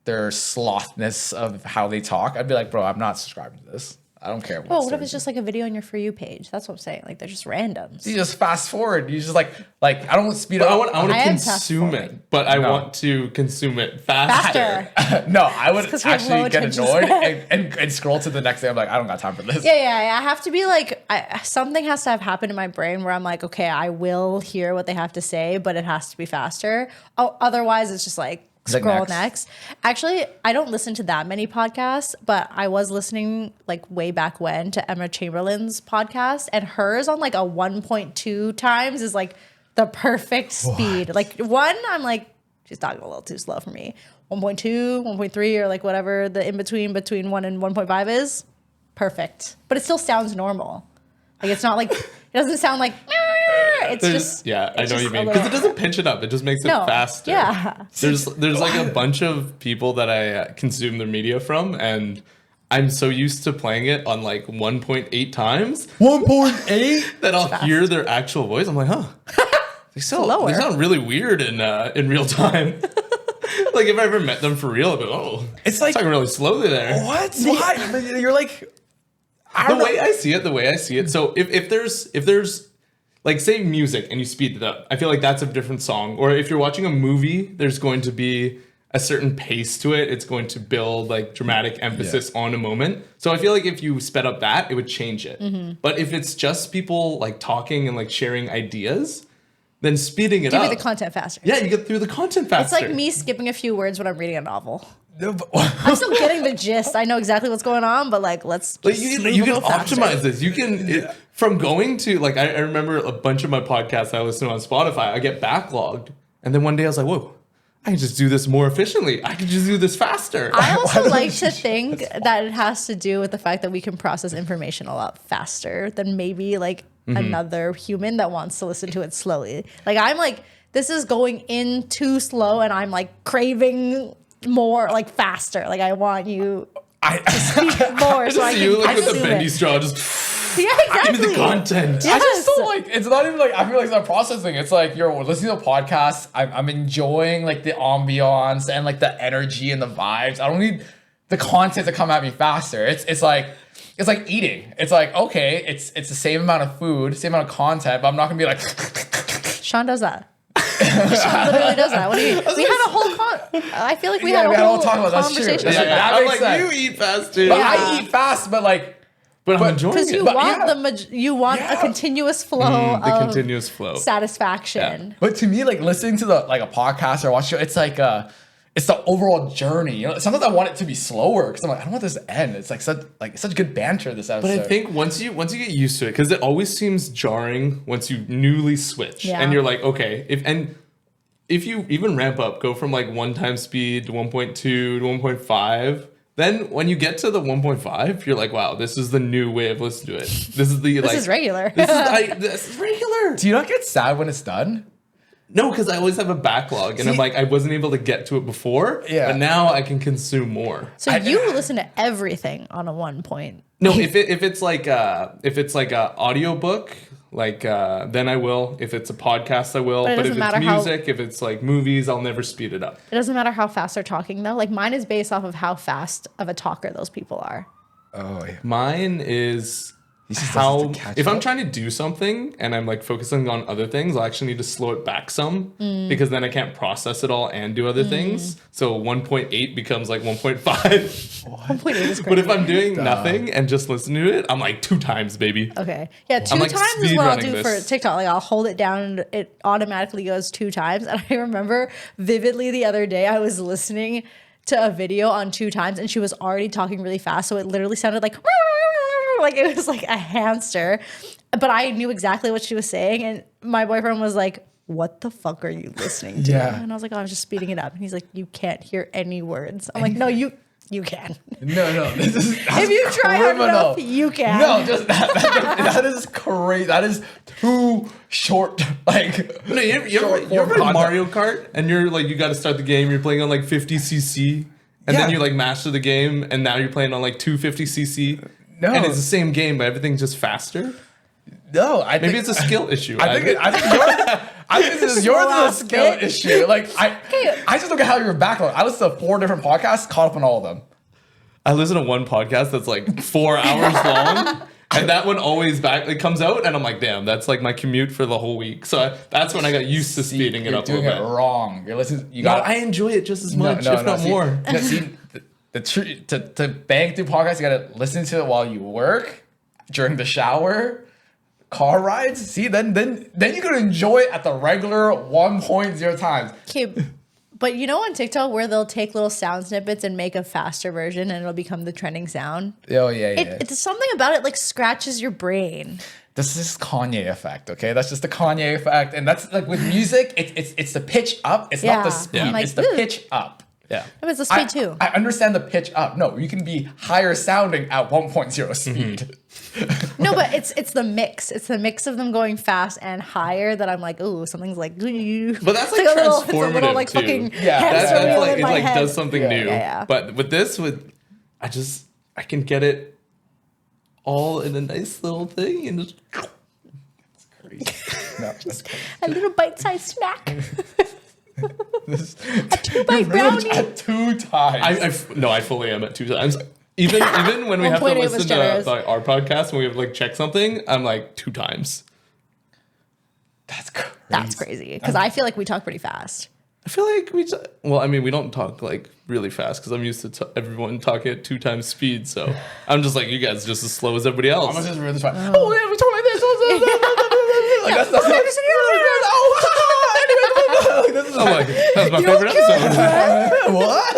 slothness of how they talk, I'd be like, bro, I'm not subscribing to this. I don't care. What if it's just like a video on your For You page? That's what I'm saying. Like they're just randoms. You just fast forward. You just like I don't speed up. I want to am consume it, but I want to consume it faster. No, I would 'cause we have low actually get attention annoyed span. and scroll to the next day. I'm like, I don't got time for this. Yeah. I have to be like, something has to have happened in my brain where I'm like, okay, I will hear what they have to say, but it has to be faster. Oh, otherwise, it's just like, scroll next. Actually, I don't listen to that many podcasts, but I was listening like way back when to Emma Chamberlain's podcast, and hers on like a 1.2 times is like the perfect speed. Like 1, I'm like, she's talking a little too slow for me. 1.2, 1.3, or like whatever the in between 1 and 1.5 is, perfect. But it still sounds normal. Like it's not like, it doesn't sound like, it's just. Yeah, I know what you mean. Because it doesn't pinch it up. It just makes it faster. Yeah. There's like a bunch of people that I consume their media from, and I'm so used to playing it on like 1.8 times. 1.8? That I'll hear their actual voice. I'm like, huh. They sound really weird in real time. Like if I ever met them for real, I'd be like, it's like talking really slowly there. What? Why? You're like, the way I see it. So if there's like say music and you speed it up, I feel like that's a different song. Or if you're watching a movie, there's going to be a certain pace to it. It's going to build like dramatic emphasis on a moment. So I feel like if you sped up that, it would change it. But if it's just people like talking and like sharing ideas, then speeding it up. Give me the content faster. Yeah, you get through the content faster. It's like me skipping a few words when I'm reading a novel. I'm still getting the gist. I know exactly what's going on, but like, let's. Like you can optimize this. You can from going to like I remember a bunch of my podcasts I listen to on Spotify. I get backlogged, and then one day I was like, whoa. I can just do this more efficiently. I can just do this faster. I also like to think that it has to do with the fact that we can process information a lot faster than maybe like another human that wants to listen to it slowly. Like I'm like, this is going in too slow, and I'm like craving more, like faster. Like I want you to speak more, so I can you like with the consume bendy it. straw, just Yeah, exactly. give me the content. Yes. I just don't like, it's not even like, I feel like it's not processing. It's like you're listening to a podcast. I'm enjoying like the ambiance and like the energy and the vibes. I don't need the content to come at me faster. It's like eating. It's like, okay, it's the same amount of food, same amount of content, but I'm not gonna be like. Sean does that. Sean literally does that. What do you mean? We had a whole I feel like we had a whole talk about that's true. conversation. That I'm makes like, sense. you eat faster. But I eat fast, but I'm enjoying Because it. you want a continuous flow the of continuous flow. satisfaction. Yeah. But to me, like listening to like a podcast or watch show, it's like it's the overall journey. You know, sometimes I want it to be slower because I'm like, I don't want this to end. It's like such good banter this episode. But I think once you get used to it, because it always seems jarring once you newly switch, and you're like, okay, if you even ramp up, go from like 1 time speed to 1.2 to 1.5. Then when you get to the 1.5, you're like, wow, this is the new way of listening to it. This is the This is regular. This is regular. Do you not get sad when it's done? No, because I always have a backlog, and I'm like, I wasn't able to get to it before, but now I can consume more. So you listen to everything on a 1 point. No, if it's like a audiobook, like then I will. If it's a podcast, I will. But if it's music, if it's like movies, I'll never speed it up. It doesn't matter how fast they're talking though. Like mine is based off of how fast of a talker those people are. Oh, yeah. Mine is how if I'm trying to do something and I'm like focusing on other things, I'll actually need to slow it back some because then I can't process it all and do other things. So 1.8 becomes like 1.5. 1.8 is crazy. But if I'm doing nothing and just listening to it, I'm like 2 times, baby. Okay. Yeah, 2 like times is what I'll do speedrunning for TikTok. Like I'll hold it down and it automatically goes 2 times. And I remember vividly the other day I was listening to a video on 2 times and she was already talking really fast. So it literally sounded like it was like a hamster. But I knew exactly what she was saying. And my boyfriend was like, what the fuck are you listening to? Yeah. And I was like, oh, I was just speeding it up. And he's like, you can't hear any words. I'm like, no, you can. No. If you try hard enough, you can. No, just that is crazy. That is too short. Like, No, you ever played Mario Kart and you're like, you got to start the game. You're playing on like 50cc, and then you like master the game, and now you're playing on like 250cc. No. And it's the same game, but everything's just faster. No, Maybe it's a skill issue. I think this is yours is a skill issue. Like I just look at how you're backlog. I listen to 4 different podcasts, caught up on all of them. I listen to one podcast that's like 4 hours long. And that one always it comes out, and I'm like, damn, that's like my commute for the whole week. So that's when I got used to speeding it up a little bit. You're doing it wrong. You're listening. I enjoy it just as much, if not more. To bang through podcasts, you gotta listen to it while you work, during the shower, car rides. See, then you could enjoy it at the regular 1.0 times. Okay, but you know on TikTok where they'll take little sound snippets and make a faster version and it'll become the trending sound? Oh, yeah. It's something about it like scratches your brain. This is Kanye effect, okay? That's just the Kanye effect. And that's like with music, it's the pitch up. It's not the speed. Yeah. It's the pitch up. Yeah. No, it's the speed too. I understand the pitch up. No, you can be higher sounding at 1.0 speed. No, but it's the mix. It's the mix of them going fast and higher that I'm like, ooh, something's like. But that's like transformative it's a little, like, too. fucking hamster wheel like, in it my like head. does something new. Yeah. But with this, I can get it all in a nice little thing and just. It's crazy. No, that's crazy. A little bite-sized snack. A 2-bite brownie. At 2 times. I fully am at 2 times. Even when we have to 1.8 was listen generous. to like, our podcast, when we have to like check something, I'm like 2 times. That's crazy. That's crazy because I feel like we talk pretty fast. I feel like we don't talk like really fast because I'm used to everyone talking at 2 times speed. So I'm just like, you guys are just as slow as everybody else. I'm just really fine. Oh, yeah, we talk like this. Like, that's I'm like, that's my favorite episode. What?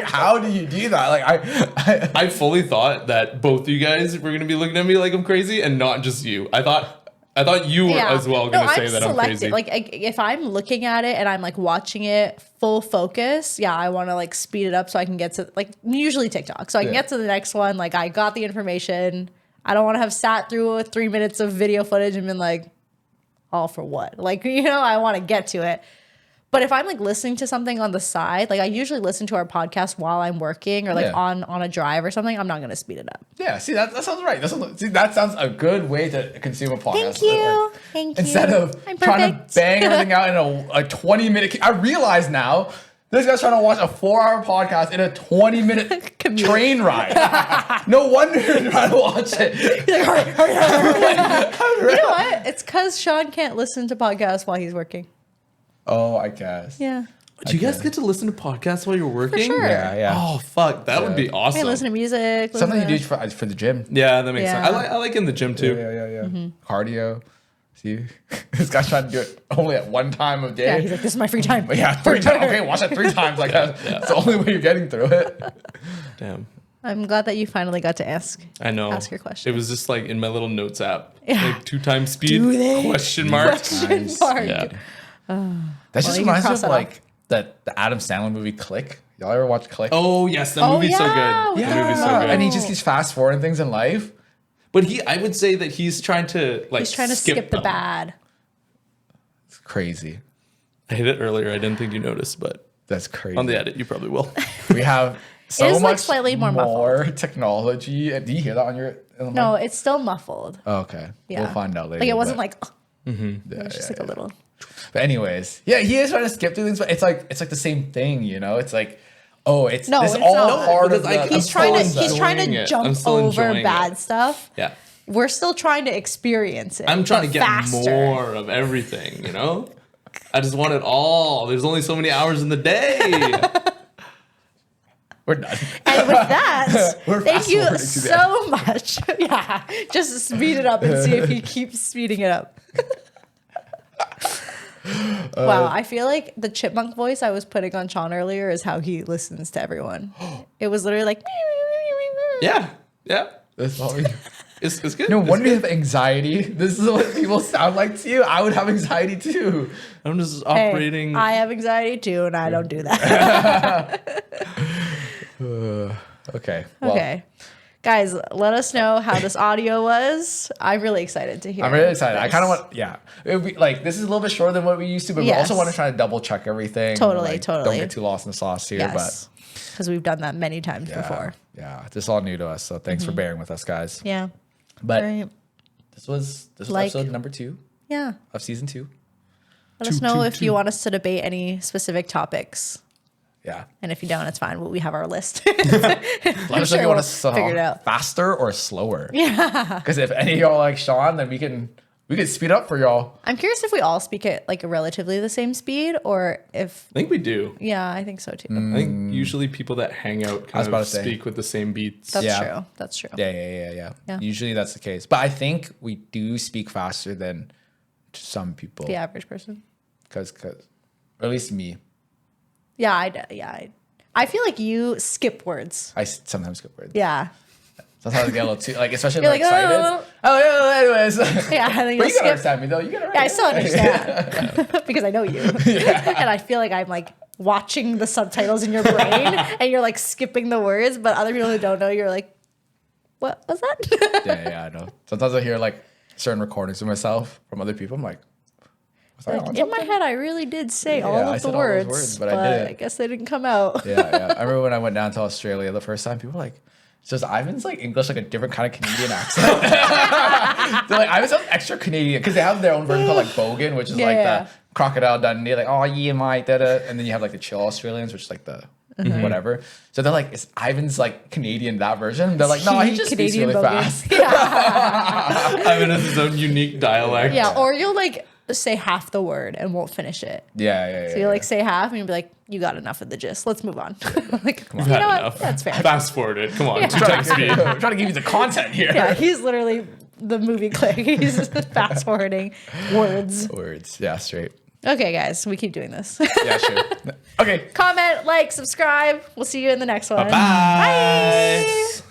How do you do that? Like I fully thought that both you guys were gonna be looking at me like I'm crazy, and not just you. I thought you were as well gonna say that I'm crazy. Like if I'm looking at it and I'm like watching it full focus, I want to like speed it up so I can get to like usually TikTok, so I can get to the next one. Like I got the information. I don't want to have sat through 3 minutes of video footage and been like, all for what? Like, I want to get to it. But if I'm like listening to something on the side, like I usually listen to our podcast while I'm working or like on a drive or something, I'm not going to speed it up. Yeah, see, that sounds right. That sounds a good way to consume a podcast. Thank you. Thank you. Instead of trying to bang everything out in a 20-minute... I realize now, this guy's trying to watch a 4-hour podcast in a 20-minute train ride. No wonder you're trying to watch it. He's like, hurry. You know what? It's because Sean can't listen to podcasts while he's working. Oh, I guess. Yeah. Do you guys get to listen to podcasts while you're working? For sure. Yeah. Oh, fuck. That would be I awesome. can listen to music. Something you do for the gym. Yeah, that makes Yeah. sense. I like in the gym too. Yeah. Cardio. See, this guy's trying to do it only at one time of day. Yeah, he's like, this is my free time. But yeah, 3 times. Okay, watch it 3 times. Like that's the only way you're getting through it. Damn. I'm glad that you finally got to ask. I know. Ask your question. It was just like in my little notes app. Yeah. Like 2 times speed? Do they? Question mark. Question mark. Yeah. That just you can reminds me cross of that like the Adam Sandler movie Click. Y'all ever watch Click? Oh yes, that movie's so yeah. good. The movie's so good. And he just keeps fast forwarding things in life. But I would say that he's trying to like He's trying to skip the them. bad. It's crazy. I hit it earlier. I didn't think you noticed, but That's crazy. on the edit you probably will. We have so It is, much like, slightly more muffled. technology. Do you hear that on your? No, it's still muffled. Oh, okay. Yeah. We'll find out later. Like it wasn't but- like, it was just like a little. But anyways, yeah, he is trying to skip through things, but it's like the same thing, It's like, oh, it's No, this it's all not. part Because of I- the. He's I'm trying to enjoying it. I'm jump still over enjoying bad it. stuff. Yeah. We're still trying to experience it. I'm trying to but get faster. more of everything, I just want it all. There's only so many hours in the day. We're done. And with that, We're thank you fast-forwarding to the so much. Yeah, just speed it up and see if he keeps speeding it up. Wow, I feel like the chipmunk voice I was putting on Sean earlier is how he listens to everyone. It was literally like, Yeah. That's all we do. It's good. No It's wonder you good. have anxiety. This is what people sound like to you. I would have anxiety too. I'm just hey, operating. I have anxiety too, and I don't do that. Okay. Well, Okay. Guys, let us know how this audio was. I'm really excited to hear. I'm really excited. I this. kind of want, it would be, like, this is a little bit shorter than what we used to, but we Yes. also want to try to double check everything. Totally, like, totally. Don't get too lost in the sauce here, Yes, because we've done that many times but before. Yeah, this is all new to us, so thanks for bearing with us, guys. Yeah. But Right. this was Like- episode number 2 Yeah. of season 2. Let us know if you want us to debate any specific topics. Yeah. And if you don't, it's fine. We have our list. Let us know if you want us to figure it out. faster or slower. Yeah. Because if any of y'all like Sean, then we can speed up for y'all. I'm curious if we all speak at like relatively the same speed or if, I think we do. yeah, I think so too. I think usually people that hang out was kind about of to say. speak with the same beats. That's Yeah. true. That's true. Yeah. Yeah. Usually that's the case. But I think we do speak faster than some people. The average person. Because, or at least me. Yeah, I feel like you skip words. I sometimes skip words. Yeah. Sometimes I get a little too, like, especially You're if like, I'm excited. Oh, yeah, anyways. Yeah, and then But you'll you skip. gotta understand me, though. You gotta Yeah, I still understand because I know you. And I feel like I'm like watching the subtitles in your brain and you're like skipping the words, but other people who don't know, you're like, what was that? Yeah, I know. Sometimes I hear, like, certain recordings of myself from other people. I'm like, was I on Like, in my head, I really did say all I of said the all those words, words, but but I didn't. I guess they didn't come out. Yeah. I remember when I went down to Australia the first time, people were like, so is Ivan's like English like a different kind of Canadian accent? They're like, Ivan's extra Canadian because they have their own version called like Bogan, which is like Yeah. the Crocodile Dundee, like, oh yeah, mate, da-da. And then you have like the chill Australians, which is like the whatever. So they're like, is Ivan's like Canadian that version? They're like, no, he just speaks really fast. Ivan has his own unique dialect. Yeah, or you'll like say half the word and won't finish it. Yeah. So you like say half and you'll be like, you got enough of the gist. Let's move on. Like, you We've know had what? enough. That's fair. Fast forward it. Come on. 2 times speed. I'm trying to give you the content here. Yeah, he's literally the movie click. He's fast forwarding words. Words. Yeah, straight. Okay, guys, we keep doing this. Yeah, sure. Okay. Comment, like, subscribe. We'll see you in the next one. Bye. Bye.